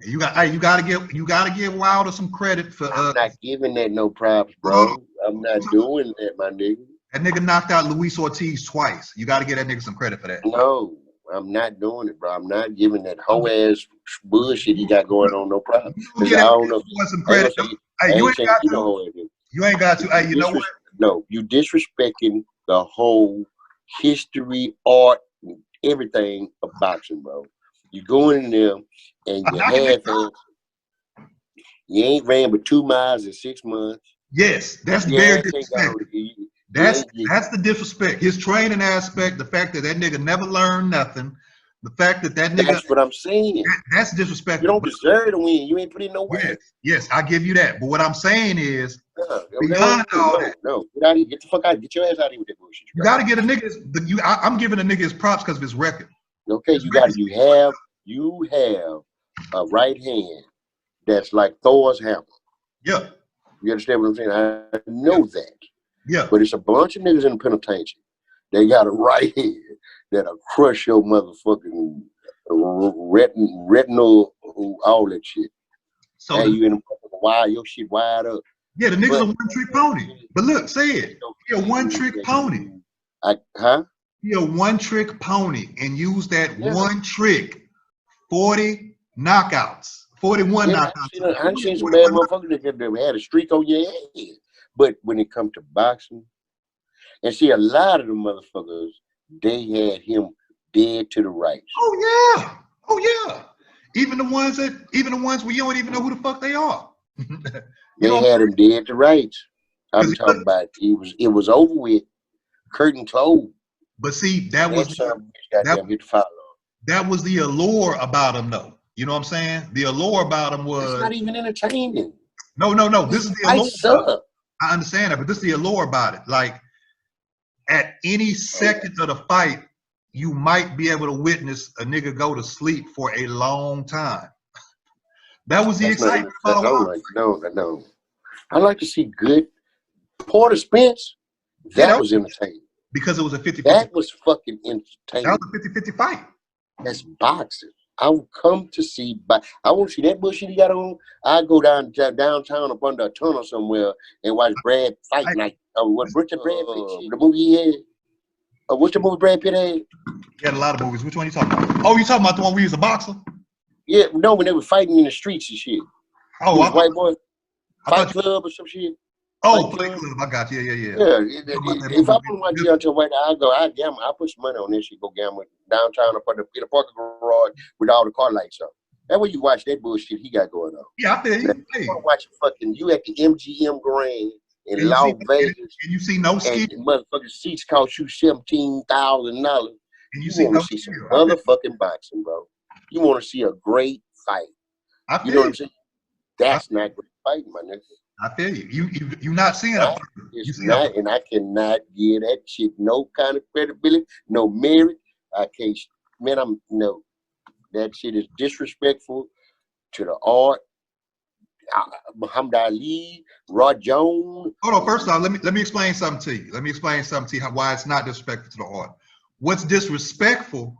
You gotta give Wilder some credit for. I'm not giving that no props, bro. I'm not doing that, my nigga. That nigga knocked out Luis Ortiz twice. You gotta give that nigga some credit for that. No, I'm not doing it, bro. I'm not giving that whole ass bullshit he got going on no problem. I don't know. Some credit. Hey, you ain't got to. You ain't got to. Hey, you know what? No, you disrespecting the whole history, art, and everything of boxing, bro. You go in there and you ain't ran but 2 miles in 6 months. Yes, that's very disrespectful. That's the disrespect. His training aspect, the fact that nigga never learned nothing, the fact that nigga. That's what I'm saying. That's disrespectful. You don't deserve to win. You ain't put in no work. Yes, I give you that. But what I'm saying is, beyond all that, no, get out of here. Get the fuck out. Get your ass out of here with that bullshit. You gotta get a nigga. I'm giving a nigga his props because of his record. Okay, you have a right hand that's like Thor's hammer. Yeah. You understand what I'm saying? I know that. Yeah. But it's a bunch of niggas in the penitentiary. They got a right hand that'll crush your motherfucking retinal, all that shit. So Hey, you in the wide, your shit wide up. yeah, the nigga's But a one-trick pony. But look, say it. He a one-trick pony. He a one-trick pony and use that one trick. 40 knockouts. 41 knockouts. I seen some bad motherfuckers that had a streak on your head. But when it comes to boxing, and see a lot of the motherfuckers, they had him dead to the right. Oh yeah. Oh yeah. Even the ones where you don't even know who the fuck they are. They had him dead to rights. I'm talking about it was over with. Curtain closed. But see, that was the allure about him though. You know what I'm saying? The allure about him was it's not even entertaining. No. This is the allure. I understand that, but this is the allure about it. Like at any second of the fight, you might be able to witness a nigga go to sleep for a long time. That was the excitement. No. I like to see good Porter Spence. That was entertaining. Because it was a 50-50. That was fucking entertaining. That was a 50-50 fight. That's boxing. I would come to see, I want to see that bullshit he got on. I go downtown up under a tunnel somewhere and watch Brad fight night. What's Brad Pitt? The movie he had. What's the movie Brad Pitt had? He had a lot of movies. Which one are you talking about? Oh, you talking about the one where he was a boxer? Yeah, no, when they were fighting in the streets and shit. Oh, White Boy Fight Club or some shit. Oh, Fight Club. I got you. Yeah. If I want to watch it until right now, I gamble. I put some money on this shit. Go gamble downtown up in the parking garage with all the car lights on. That way you watch that bullshit he got going on. Yeah, I feel you. Hey. Watch you at the MGM Grand in Las Vegas. And you see no ski. And motherfucking seats cost you $17,000. And you want to see some motherfucking boxing, bro. You want to see a great fight. You know what I'm saying? That's not great fighting, my nigga. I feel you. You're not seeing it. It's not, and I cannot give that shit no kind of credibility, no merit. I can't, man. That shit is disrespectful to the art. Muhammad Ali, Rod Jones. Hold on. First off, let me explain something to you. Let me explain something to you why it's not disrespectful to the art. What's disrespectful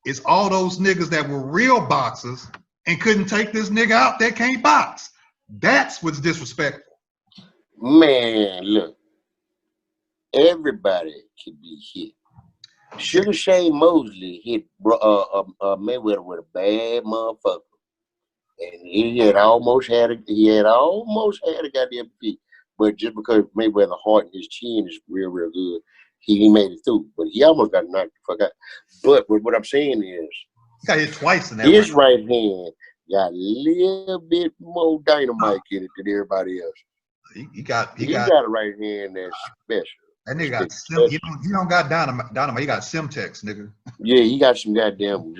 is all those niggas that were real boxers and couldn't take this nigga out that can't box. That's what's disrespectful. Man, look. Everybody can be hit. Sugar Shane Mosley hit Mayweather with a bad motherfucker. And he had almost had a goddamn defeat. But just because Mayweather's heart and his chin is real good, he made it through. But he almost got knocked the fuck out. But what I'm saying is, he got hit twice in that. His right hand got a little bit more dynamite in it than everybody else. He got a right hand that's special. That nigga got he don't got dynamite. He got Simtex, nigga. Yeah, he got some goddamn.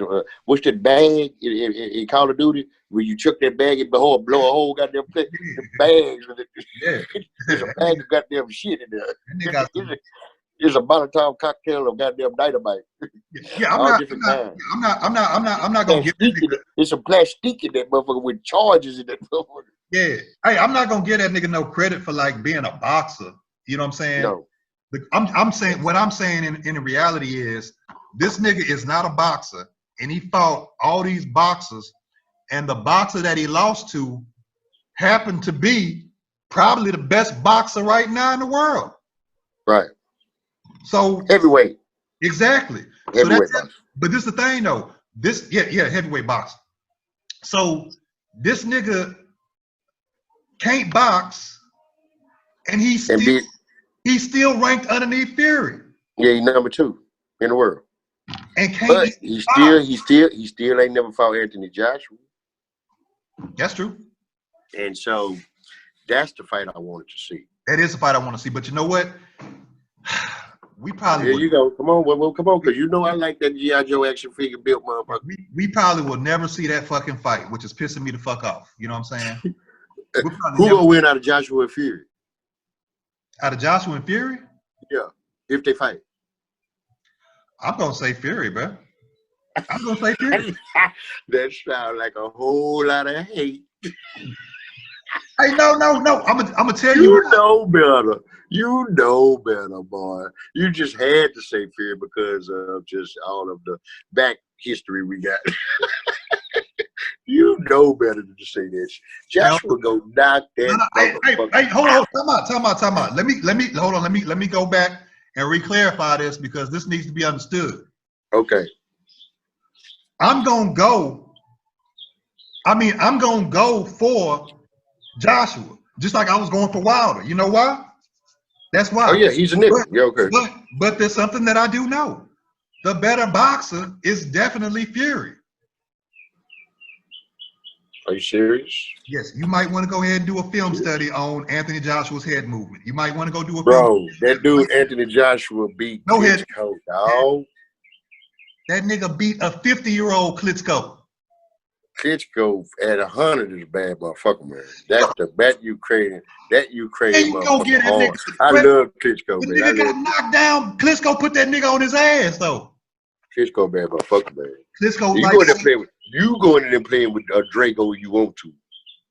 What's that bag in Call of Duty where you chuck that bag and blow a whole goddamn thing? The bags. Yeah. There's a bag of goddamn shit in there. There's a Molotov cocktail of goddamn dynamite. Yeah, I'm not gonna get that nigga. There's some plastic in that motherfucker with charges in that motherfucker. Yeah. Hey, I'm not gonna give that nigga no credit for like being a boxer. You know what I'm saying? No. I'm saying what I'm saying in reality is this nigga is not a boxer, and he fought all these boxers, and the boxer that he lost to happened to be probably the best boxer right now in the world. Right. So heavyweight. Exactly. Heavyweight so but this is the thing though. This heavyweight boxer. So this nigga can't box, and he's still ranked underneath Fury. Yeah, he's number 2 in the world. And but he still ain't never fought Anthony Joshua. That's true. And so that's the fight I wanted to see. That is the fight I want to see. But you know what? We probably there you go. Come on, well, come on, because you know I like that G.I. Joe action figure built motherfucker. We probably will never see that fucking fight, which is pissing me the fuck off. You know what I'm saying? Who gonna win out of Joshua and Fury? Out of Joshua and Fury? Yeah, if they fight. I'm gonna say Fury, bro. I'm gonna say Fury. That sounds like a whole lot of hate. Hey, no. I'm gonna tell you. You know better. You know better, boy. You just had to say fear because of just all of the back history we got. You know better than to say that. Joshua go knock that. Hey, hold on. Time out. Let me hold on. Let me go back and re-clarify this because this needs to be understood. Okay. I'm gonna go for Joshua, just like I was going for Wilder. You know why? That's why. Oh yeah, he's a nigga. Yeah, okay. But there's something that I do know. The better boxer is definitely Fury. Are you serious? Yes, you might want to go ahead and do a film study on Anthony Joshua's head movement. You might want to go do a Bro, that dude Anthony Joshua beat Klitschko, dog. That nigga beat a 50-year-old Klitschko. Klitschko at 100 is a bad motherfucker, man. That's that Ukrainian motherfucker hard. I love Klitschko, man. The nigga got knocked down. Klitschko put that nigga on his ass, though. Klitschko bad motherfucker, man. Klitschko you go in there playing with a Draco you want to.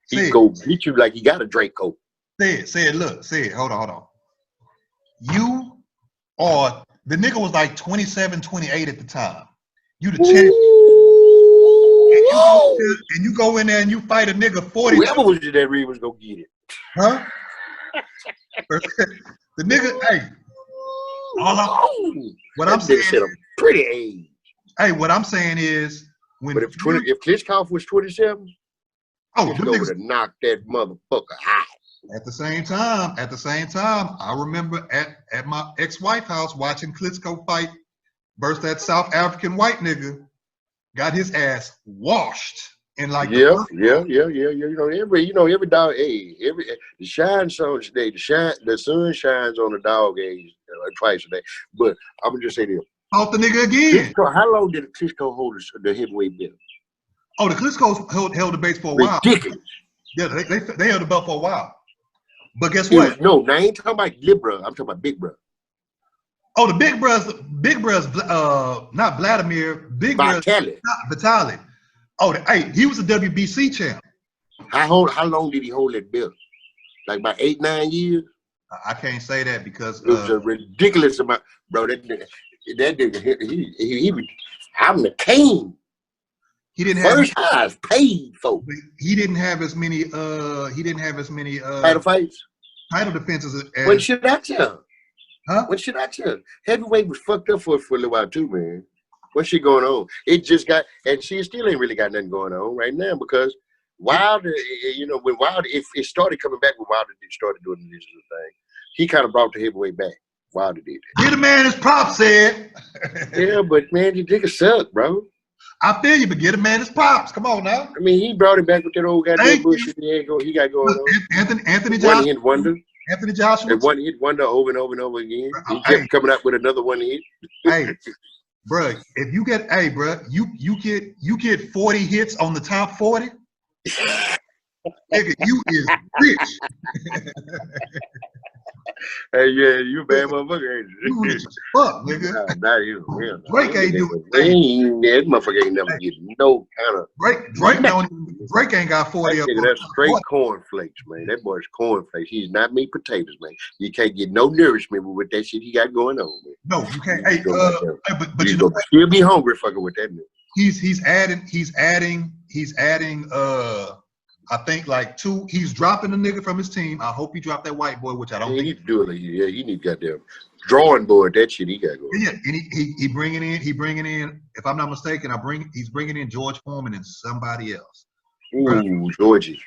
He go beat you like he got a Draco. Say it. Hold on. You are, the nigga was like 27, 28 at the time. You the champion. And you go in there and you fight a nigga 40. Whoever was that Reed was gonna get it. Huh? The nigga, hey. What I'm saying is a pretty age. Hey, what I'm saying is but if Klitschko was 27, Klitschko would have knocked that motherfucker out. At the same time, I remember at my ex-wife's house watching Klitschko fight versus that South African white nigga, got his ass washed. And like yeah. Every dog age, the sun shines on the dog age twice a day. But I'm gonna just say this. Off the nigga again. How long did Klitschko hold the heavyweight belt? Oh, the Klitschko's held the belt for a while. Ridiculous. Yeah, they held the belt for a while. But guess what? I ain't talking about little bro. I'm talking about big bro. Oh, the big bro's not Vladimir. Big bro's Vitaly. Oh, he was a WBC champ. How long did he hold that belt? Like about 8-9 years? I can't say that because it was a ridiculous amount, bro. That nigga, he was. I'm the king. He didn't first highs paid for. He didn't have as many. Title fights, title defenses. When should I tell? Huh? When should I tell? Heavyweight was fucked up for a little while too, man. What's shit going on? It just got, and she still ain't really got nothing going on right now because Wilder, when Wilder, if it started coming back when Wilder started doing this thing, he kind of brought the heavyweight back. Wilder did that. Get a man his props, said. Yeah, but man, you nigga suck, bro. I feel you, but get a man his props. Come on now. I mean, he brought it back with that old goddamn bullshit he got going on. Anthony Joshua. One hit wonder. Anthony Joshua. And one hit wonder over and over and over again. He kept coming up with another one hit. Hey, bro, if you get, you get 40 hits on the top 40. Nigga, you is rich. Hey, yeah, you a bad motherfucker, ain't you? You rich as fuck, nigga. Nah, you. Drake ain't doing that motherfucker ain't never getting no kind of. Drake ain't got 40 up. That's straight cornflakes, man. That boy's cornflakes. He's not meat potatoes, man. You can't get no nourishment with that shit he got going on, man. No, you can't. Hey, but you know, still be hungry fucking with that nigga. He's adding. I think like he's dropping a nigga from his team. I hope he dropped that white boy, which I don't think. He need to do it. Yeah, he need goddamn drawing board that shit he got going. Yeah, and he bringing in. If I'm not mistaken, he's bringing in George Foreman and somebody else. Ooh, Georgie.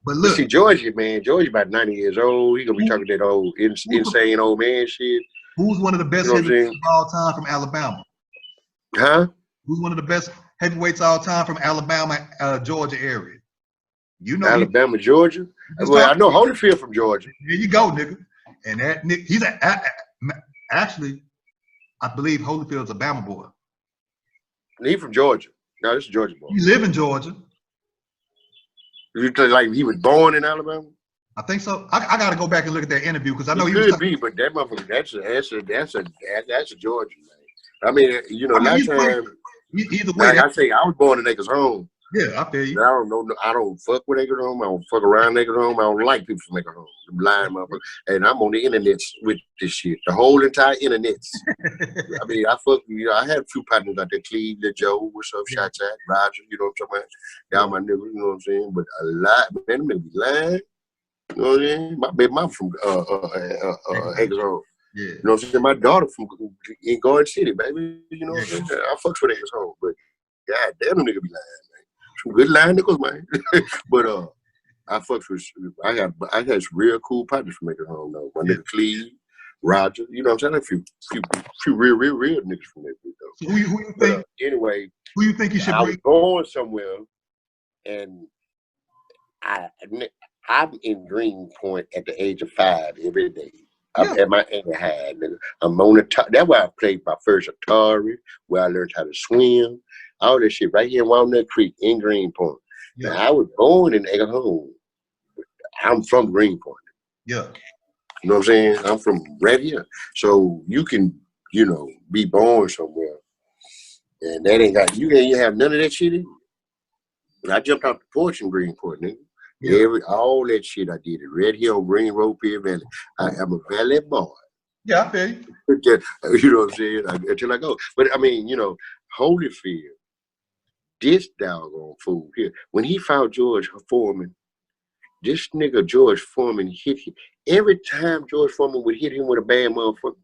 But look, see Georgie, man. Georgie about 90 years old. He gonna be talking that old insane old man shit. Who's one of the best heavyweights of all time from Alabama? Huh? Who's one of the best heavyweights all time from Alabama, Georgia area? You know Alabama, Georgia. Well, I know Holyfield from Georgia. There you go, nigga. And that nigga, he's actually, I believe Holyfield's a Bama boy. He from Georgia. No, this is Georgia boy. He live in Georgia. Like he was born in Alabama. I think so. I got to go back and look at that interview because I know he could be, but that motherfucker, that's a Georgia man. I mean, last time. Either way, like I say, I was born in Niggas Home. Yeah, I feel I you. don't know. I don't fuck with niggas home. I don't fuck around niggas home. I don't like people from niggas home. Them lying motherfuckers. And I'm on the internet with this shit. The whole entire internet. I mean, I fuck. I had a few partners out there. Cleveland, Joe, what's up? Shots at Roger. You know what I'm talking about? Y'all my niggas. You know what I'm saying? But a lot, man, them niggas be lying. You know what I'm saying? My baby mom from Hager's home. Yeah. You know what I'm saying? My daughter from in Garden City, baby. You know what I'm saying? I fucks with Hager's home, but god damn, them niggas be lying, man. Some good lying niggas, man. But I fucks with. I had some real cool partners from Hager's home though. My nigga Cleve, Roger. You know what I'm saying? A few real niggas from that bitch though. So who you But, think? anyway, Who you think you should I was bring? going somewhere, and I'm in Greenpoint at the age of 5 every day. I'm at my ankle high, nigga. I'm on the top. That's why I played my first Atari, where I learned how to swim. All that shit right here in Walnut Creek in Greenpoint. Yeah. Now, I was born in Egglehole. I'm from Greenpoint. Yeah. You know what I'm saying? I'm from right here. So you can, be born somewhere. And that ain't got, you can't have none of that shit in you. When I jumped off the porch in Greenpoint, nigga. Yeah. All that shit I did it right here on Green Road, Pier Valley. I am a valley boy. Yeah, I feel you. You know what I'm saying? Until I go. But I mean, Holyfield, this doggone fool here, when he found George Foreman, this nigga George Foreman hit him. Every time George Foreman would hit him with a bad motherfucker,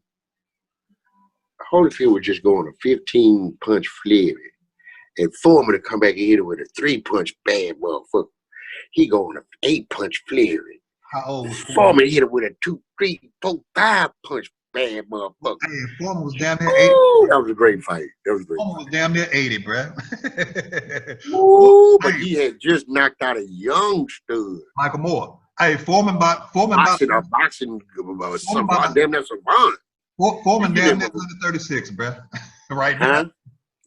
Holyfield would just go on a 15-punch flurry. And Foreman would come back and hit him with a 3-punch bad motherfucker. He go on an 8-punch flurry. How old? Foreman hit him with a 2, 3, 4, 5-punch bad motherfucker. Hey, Foreman was down there 80. Ooh, that was a great fight. Foreman was down there 80, bro. Ooh, but he had just knocked out a young stud. Michael Moore. Hey, Foreman boxing, damn near savant. Foreman damn near 136, bro. Right now.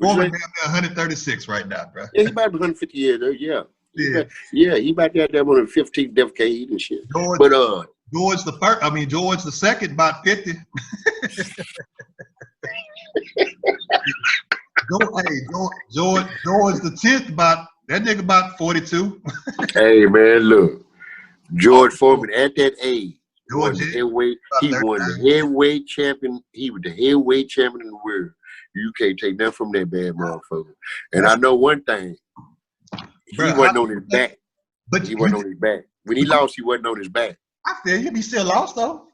Foreman damn near 136 right now, bro. Yeah, he about 150 years though. Yeah. He about that on the 15th decade and shit. George the second about 50. George the 10th about 42. Hey man, look. George Foreman at that age. He won the heavyweight champion. He was the heavyweight champion in the world. You can't take that from that bad motherfucker. And I know one thing. He wasn't on his back. He wasn't on his back. When he lost, he wasn't on his back. I feel you. He still lost though.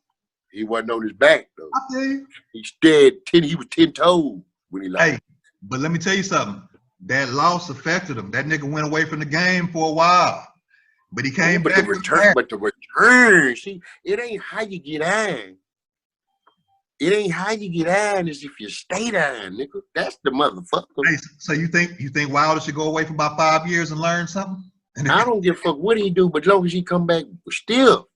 He wasn't on his back though. I feel you. He was 10-toed when he lost. Hey, but let me tell you something. That loss affected him. That nigga went away from the game for a while. But he came back. The return, see, it ain't how you get on. It ain't how you get on, is if you stay down, nigga. That's the motherfucker. Hey, so you think Wilder should go away for about 5 years and learn something? I don't give a fuck what he do, but as long as he come back still.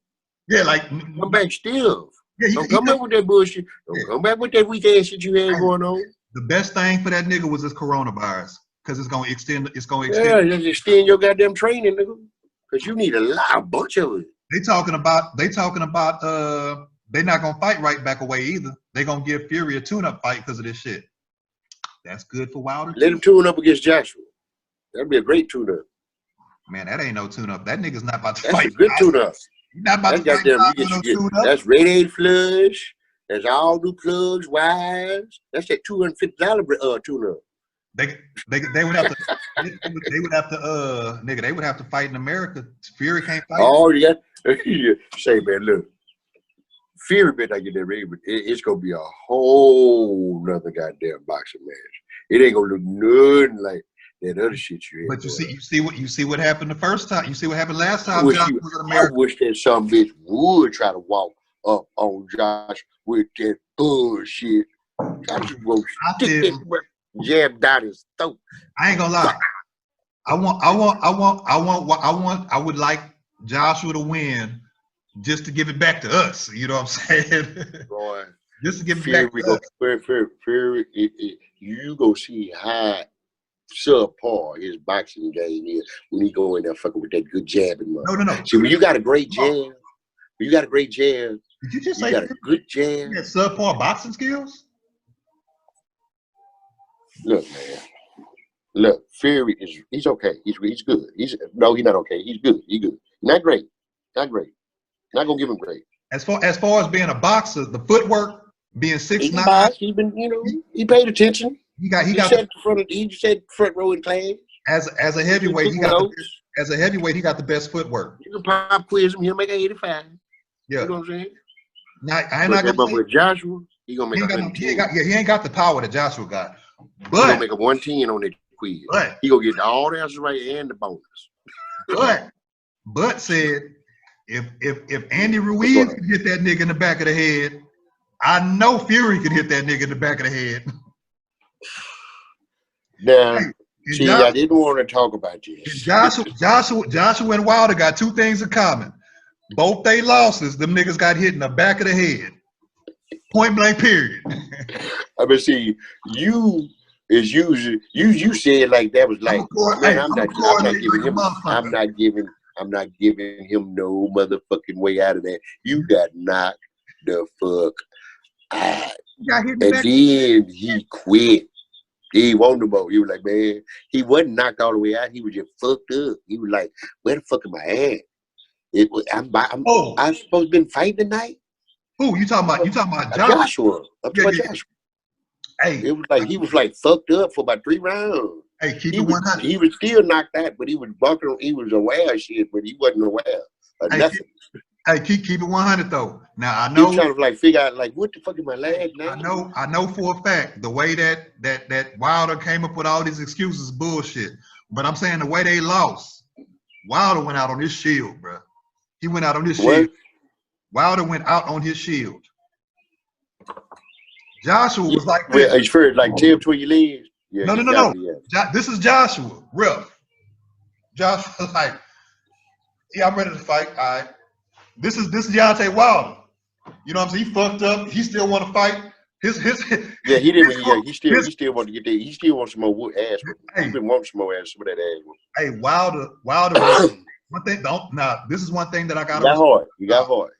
Yeah, like come back still. Yeah, don't come back with that bullshit. Don't come back with that weak ass shit you had going on. The best thing for that nigga was this coronavirus, because it's gonna extend. Yeah, just extend your goddamn training, nigga. Because you need a bunch of it. They talking about they not gonna fight right back away either. They gonna give Fury a tune-up fight because of this shit. That's good for Wilder. Let him tune up against Joshua. That'd be a great tune-up. Man, that ain't no tune-up. That nigga's not about to That's fight. That's a good tune-up. He's not about to fight. That's Red Aid Flush. That's all new plugs, wires. That's that $250 tune-up. They would have to they would have to fight in America. Fury can't fight. Oh yeah. Say man, look. Fury better not get that ready, but it's gonna be a whole nother goddamn boxing match. It ain't gonna look nothing like that other shit you had. But you see what happened the first time. You see what happened last time. I wish that some bitch would try to walk up on Josh with that bullshit. Josh will stick this jab down his throat. I ain't gonna lie. I would like Joshua to win just to give it back to us. You know what I'm saying? Boy, just to give it back to us. Fury, you go see how subpar his boxing game is when he go in there fucking with that good jabbing. No. See, when you got a great jab, Did you just say you got a good jab? You got subpar boxing skills? Look, man. Look, Fury he's okay. He's good. He's not okay. He's good. He's good. Not great. Not great. Not gonna give him great. As far as being a boxer, the footwork, being 6'9", He's been, he paid attention. he got He sat front row in class. as a heavyweight, he got the best footwork. You can pop quiz him, he'll make an 85. Yeah. You know what I'm saying? Now, I ain't not gonna say, with Joshua, he gonna make he ain't got the power that Joshua got. He But gonna make a 110 on that quiz. But he gonna get all the answers right and the bonus. but said if Andy Ruiz could hit that nigga in the back of the head, I know Fury could hit that nigga in the back of the head. Now, I didn't want to talk about this. Joshua and Wilder got two things in common. Both they losses, them niggas got hit in the back of the head. Point blank, period. I mean, see, you said like that was like, I'm not giving him no motherfucking way out of that. You got knocked the fuck out. And then he quit. He wanted no more. He was like, man, he wasn't knocked all the way out. He was just fucked up. He was like, where the fuck am I at? I'm supposed to been fighting tonight. Who you talking about? You talking about Joshua? I'm talking about Joshua. Hey, it was like he was like fucked up for about 3 rounds. Hey, keep it 100. He was still knocked out, but he was bucking. He was aware of shit, but he wasn't aware of nothing. Keep it 100 though. Now I know. He trying to like figure out like what the fuck is my last name? I know for a fact the way that Wilder came up with all these excuses is bullshit. But I'm saying the way they lost, Wilder went out on his shield, bro. He went out on his shield. Wilder went out on his shield. Joshua was like this. Well, it's first like tip between your legs. Yeah, no. This is Joshua, real. Joshua like, yeah, I'm ready to fight. All right. This is Deontay Wilder. You know what I'm saying? He fucked up. He still want to fight. He still want to get there. He still wants some more ass. He been wanting some more ass with that ass. Hey, Wilder. One thing. This is one thing that I got. He got hard.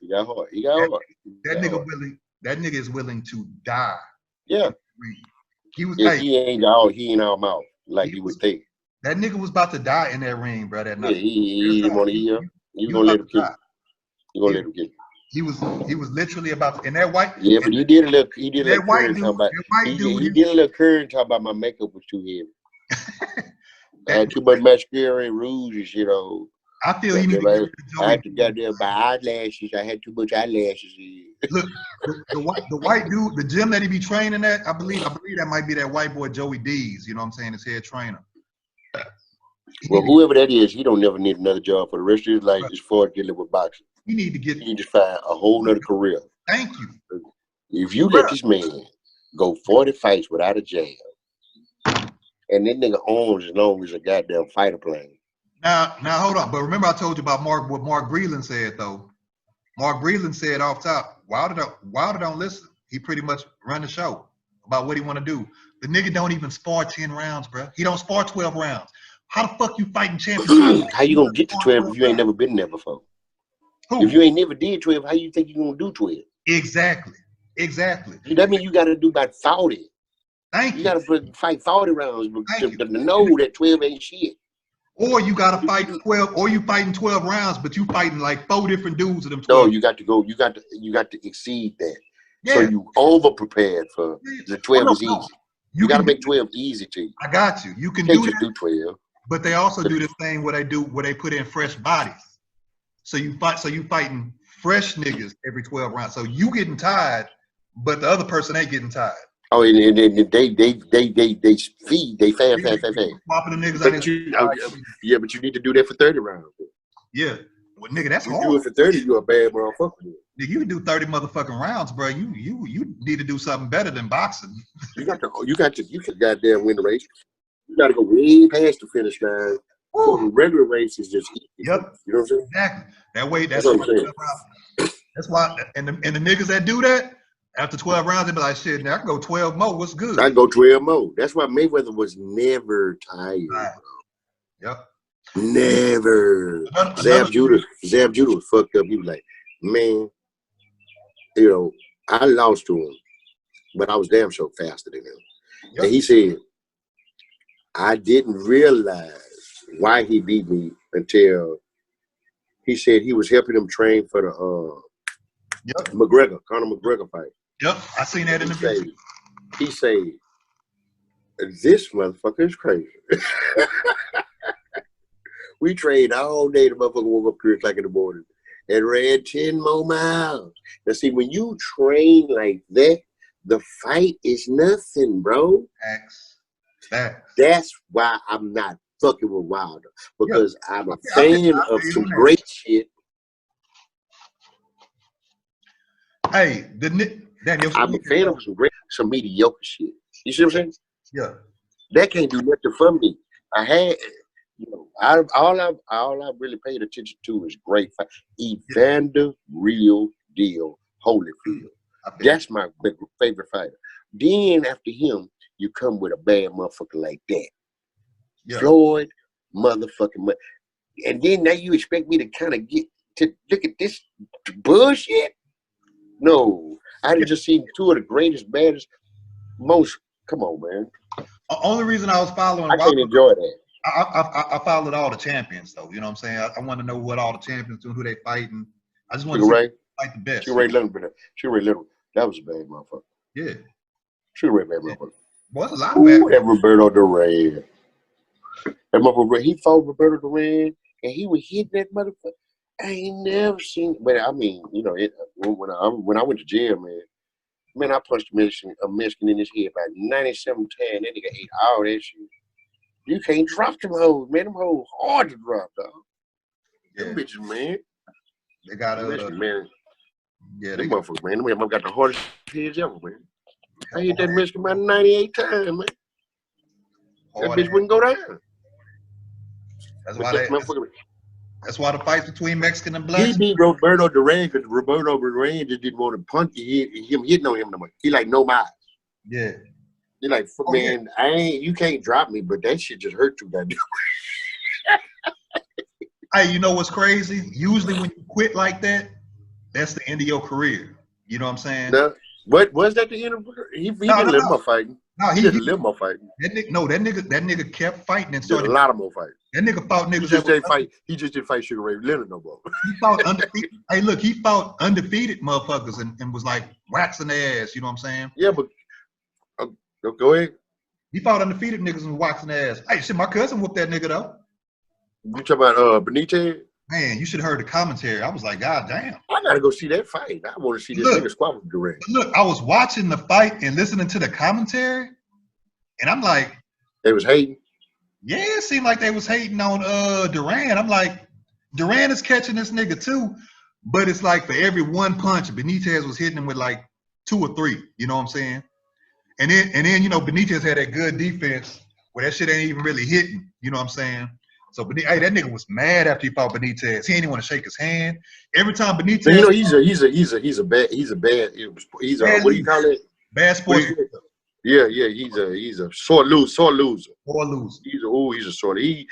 That nigga is willing to die. Yeah. He was. He ain't all mouth like you would think. That nigga was about to die in that ring, bro. That night. Yeah, he didn't want to hear. You gonna let him kill him. You gonna let him kill him. He was literally about to, and that white. Yeah, but he did a little current talk about. He did a little current talk about my makeup was too heavy. I had too much mascara and rouge and shit on. I feel he needed to I had to goddamn buy eyelashes. I had too much eyelashes. Look, the white dude, the gym that he be training at, I believe that might be that white boy Joey D's. You know what I'm saying? His head trainer. Well, whoever that is, he don't never need another job for the rest of his life as far as dealing with boxing. He need to find a whole nother career. Thank you. If you let this man go 40 fights without a jab, and that nigga arms as long as a goddamn fighter plane. Now hold on. But remember I told you about what Mark Breland said though. Mark Breland said off top, Wilder don't listen. He pretty much run the show about what he want to do. The nigga don't even spar 10 rounds, bro. He don't spar 12 rounds. How the fuck you fighting champions? How you gonna get to 12 if you ain't never been there before? Who? If you ain't never did 12, how you think you gonna do 12? Exactly. That means you gotta do about 40. Thank you. You gotta fight 40 rounds to know that 12 ain't shit. Or you gotta fight 12, or you fighting 12 rounds, but you fighting like 4 different dudes of them 12. No, you got to exceed that. Yeah. So you over prepared for the 12 is easy. You gotta make 12 easy to you. I got you. You can do that. Do 12. But they also do this thing where they put in fresh bodies. So you fighting fresh niggas every 12 rounds. So you getting tired, but the other person ain't getting tired. Oh, and they feed, they fast. Swapping the niggas. Yeah, but you need to do that for 30 rounds. Yeah. Well, nigga, that's hard. You do it for 30, you a bad motherfucker. Nigga, you can do 30 motherfucking rounds, bro. You need to do something better than boxing. You can goddamn win the race. You got to go way past the finish line. So the regular race is just easy. Yep. You know what I'm saying? Exactly. That way, that's why. And the niggas that do that, after 12 rounds, they be like, shit, now I can go 12 more. What's good? I can go 12 more. That's why Mayweather was never tired. Right. Yep. Never. Zab Judah was fucked up. He was like, man, I lost to him, but I was damn sure faster than him. Yep. And he said, I didn't realize why he beat me until he said he was helping him train for the Conor McGregor fight. Yep, I seen that in the video. He said, this motherfucker is crazy. We trained all day. The motherfucker woke up 3 o'clock in the morning and ran 10 more miles. Now, see, when you train like that, the fight is nothing, bro. Facts. That's why I'm not fucking with Wilder, because I'm a fan of some great shit. Hey, I'm a fan of some mediocre shit. You see what I'm saying? Yeah. That can't do nothing for me. I had, all I really paid attention to is great fight. Evander Real Deal Holyfield. That's my favorite fighter. Then after him, you come with a bad motherfucker like that. Yeah. Floyd, motherfucking. And then now you expect me to kind of get to look at this bullshit? No. I just seen 2 of the greatest, baddest, most. Come on, man. The only reason I was following, I can't enjoy that. I followed all the champions though. You know what I'm saying? I want to know what all the champions do, who they fighting. I just want to see fight the best. Sugar Ray Little. That was a bad motherfucker. Yeah. Sugar Ray bad motherfucker. What's a lot of bad? That Roberto Duran. That motherfucker. He fought Roberto Duran, and he was hitting that motherfucker. I ain't never seen. But I mean, when I went to jail, man, I punched a Mexican in his head about 97 times. That nigga ate all that shit. You can't drop them hoes, man. Them hoes hard to drop, dog. Yeah. Them bitches, man. They got man. Yeah, they motherfuckers, man. Them got the hardest heads ever, man. I hit that Mexican about 98 times, man. That bitch wouldn't go down. That's why the fights between Mexican and Black. He beat Roberto Duran because Roberto Duran just didn't want to punch him hitting on him no more. He like no miles. Yeah. He like, man, you can't drop me, but that shit just hurt too goddamn. Hey, you know what's crazy? Usually when you quit like that, that's the end of your career. You know what I'm saying? No. What was that the end of he didn't live more fighting. No, he didn't live more fighting. That nigga kept fighting and started a lot of more fighting. That nigga fought niggas He just didn't fight Sugar Ray Leonard no more. He fought undefeated. Hey, look, he fought undefeated motherfuckers and was like waxing their ass. You know what I'm saying? Yeah, but go ahead. He fought undefeated niggas and waxing their ass. Hey, shit, my cousin whooped that nigga though. You talking about Benitez? Man, you should have heard the commentary. I was like, God damn. I gotta go see that fight. I want to see this nigga squat with Durant. Look, I was watching the fight and listening to the commentary, and I'm like, they was hating. Yeah, it seemed like they was hating on Durant. I'm like, Durant is catching this nigga too, but it's like for every one punch, Benitez was hitting him with like 2 or 3. You know what I'm saying? And then you know Benitez had that good defense where that shit ain't even really hitting. You know what I'm saying? So, hey, that nigga was mad after he fought Benitez. He ain't even want to shake his hand. Every time Benitez, you know, he's a bad what do you call it? Bad sports. Yeah, he's a sore loser. He's a sore. He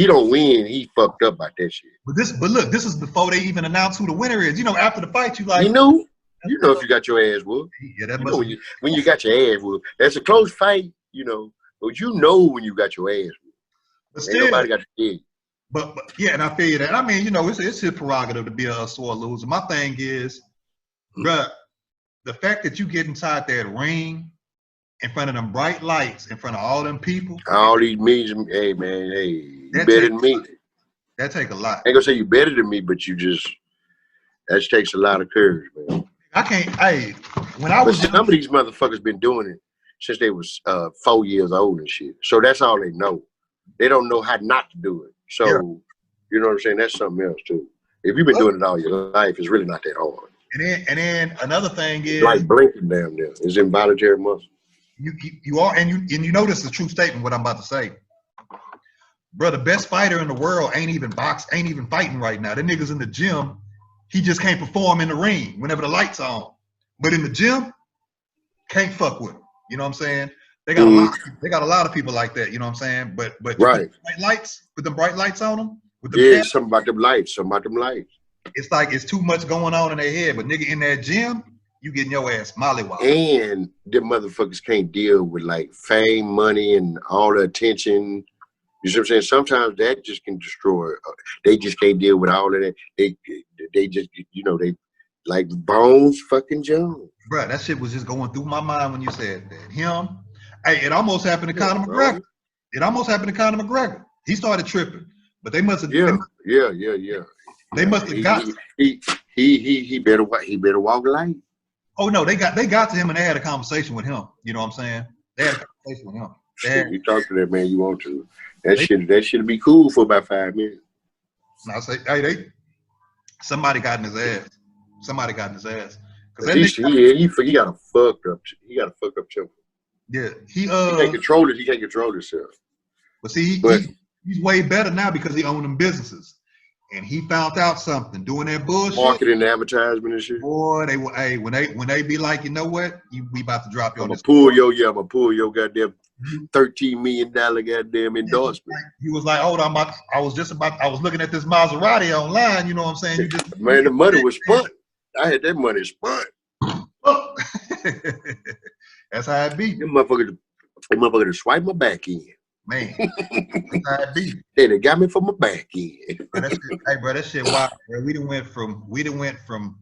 don't win. He fucked up about that shit. But look, this is before they even announce who the winner is. You know, after the fight, you like, you know if you got your ass whooped. Yeah, that must be when you got your ass whooped. That's a close fight, you know, but you know when you got your ass whooped. But still, ain't nobody got to dig. But yeah, and I feel you that. I mean, you know, it's his prerogative to be a sore loser. My thing is, bruh, the fact that you get inside that ring in front of them bright lights, in front of all them people, all these millions, hey man, hey, you better than me. That take a lot. I ain't gonna say you better than me, but that takes a lot of courage, man. I can't. Hey, when I was some of these motherfuckers been doing it since they was 4 years old and shit. So that's all they know. They don't know how not to do it. So, You know what I'm saying? That's something else, too. If you've been doing it all your life, it's really not that hard. And then another thing is... like blinking down there. It's involuntary muscle. You are, and you know this is a true statement, what I'm about to say. Bro, the best fighter in the world ain't even fighting right now. The nigga's in the gym. He just can't perform in the ring whenever the lights on. But in the gym, can't fuck with him. You know what I'm saying? They got a lot of people like that, you know what I'm saying? But right. Put them bright lights on them. Something about them lights. It's like it's too much going on in their head. But nigga in that gym, you getting your ass mollywopped. And them motherfuckers can't deal with like fame, money, and all the attention. You see what I'm saying? Sometimes that just can destroy. They just can't deal with all of that. They just, they like Bones fucking Jones. Bruh, that shit was just going through my mind when you said that. Him, hey, it almost happened to Conor McGregor. It almost happened to Conor McGregor. He started tripping, but they must have. Yeah. They must have got. He better walk light. Oh no, they got to him and they had a conversation with him. You know what I'm saying? They had a conversation with him. Shit, you talk to that man, you want to. That should be cool for about 5 minutes. And I say, hey, somebody got in his ass. Somebody got in his ass. He got a fucked up temper. Yeah, he can't control it. He can't control himself. But see, he's way better now because he owned them businesses, and he found out something doing that bullshit. Marketing, advertisement, and shit. Boy, when they be like, you know what, we about to drop you. I'm gonna pull your goddamn $13 million goddamn endorsement. He was like, hold on, I was looking at this Maserati online. You know what I'm saying? Man, the money was spun. I had that money spun. That's how it be. Them motherfuckers to swipe my back end. Man, that's how it be. They got me for my back end. That shit wild. Bro. We done went from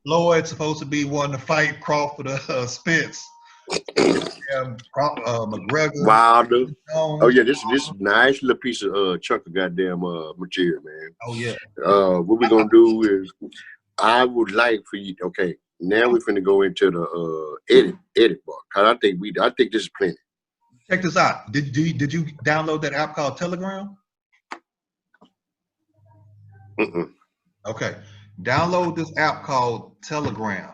Floyd supposed to be one to fight Crawford Spence. McGregor. Wilder. Oh yeah, this is nice little piece of chunk of goddamn material, man. Oh yeah. What we gonna do is, I would like for you. Okay, now we're finna go into the edit part. Cause I think this is plenty. Check this out. Did you download that app called Telegram? Okay, download this app called Telegram.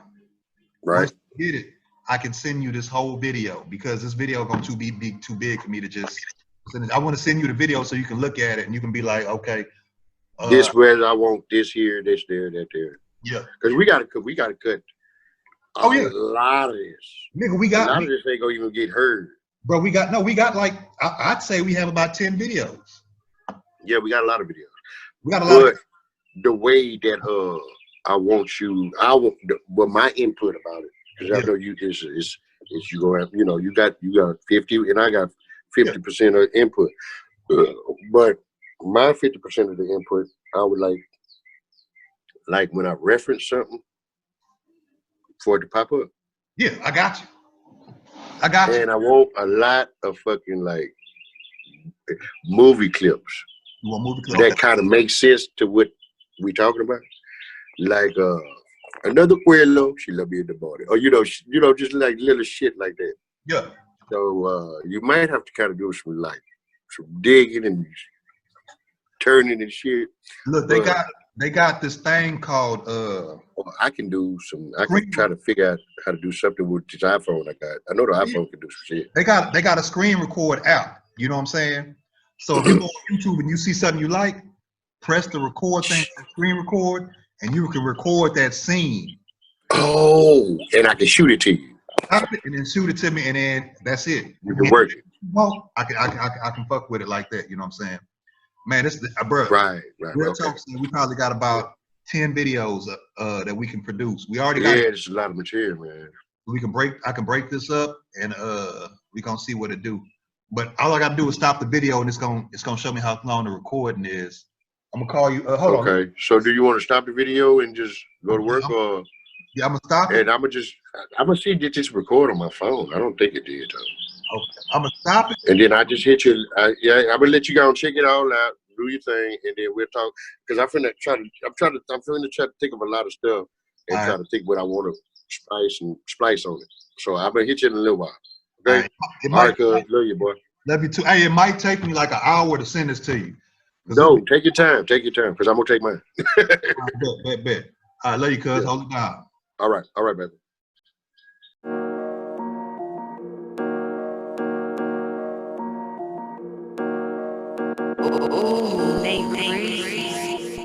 Right. Once you get it, I can send you this whole video because this video is going to be too big for me to just send it. I want to send you the video so you can look at it and you can be like, okay. This where I want this here, this there, that there. Yeah. Because we gotta cut. A lot of this. Nigga, a lot of this ain't gonna even get heard. Bro, we got like I'd say we have about 10 videos. Yeah, we got a lot of videos. We got a lot. But the way that but my input about it. Because I know you is you gonna have, you got 50 and I got 50% of input. But my 50% of the input, I would like when I reference something for it to pop up. Yeah, I got you. And I want a lot of fucking like movie clips. You want movie clips? That kind of makes sense to what we talking about. Like another Quello, she love me in the body. Or just like little shit like that. Yeah. So you might have to kind of do some digging and turning and shit. Look, they got this thing called I can try to figure out how to do something with this iPhone I got. I know the iPhone can do some shit. They got a screen record app. You know what I'm saying? So if you go on YouTube and you see something you like, press the record thing, screen record, and you can record that scene. Oh, and I can shoot it to you. Stop it and then shoot it to me, and then that's it. You can work it. Well, I can fuck with it like that. You know what I'm saying? Man, this bro. Right. Real talk, we probably got about 10 videos that we can produce. We already got. Yeah, it's a lot of material, man. I can break this up, and we gonna see what it do. But all I gotta do is stop the video, and it's gonna show me how long the recording is. I'm gonna call you. Hold on. Okay. So do you want to stop the video and just go to work, or? Yeah, I'm gonna stop it. And I'm gonna see if it just record on my phone. I don't think it did though. Okay. I'm gonna stop it. And then I just hit you. I'm gonna let you go and check it all out, do your thing, and then we'll talk. Because I'm finna try to think of a lot of stuff and try to think what I want to splice on it. So I'm gonna hit you in a little while. Okay. All right, cuz. Love you, boy. Love you too. Hey, it might take me like an hour to send this to you. No, take your time. Take your time, because I'm gonna take mine. Bet. All right, love you, cuz. Hold it down. All right, baby. Ooh, Nate Reese.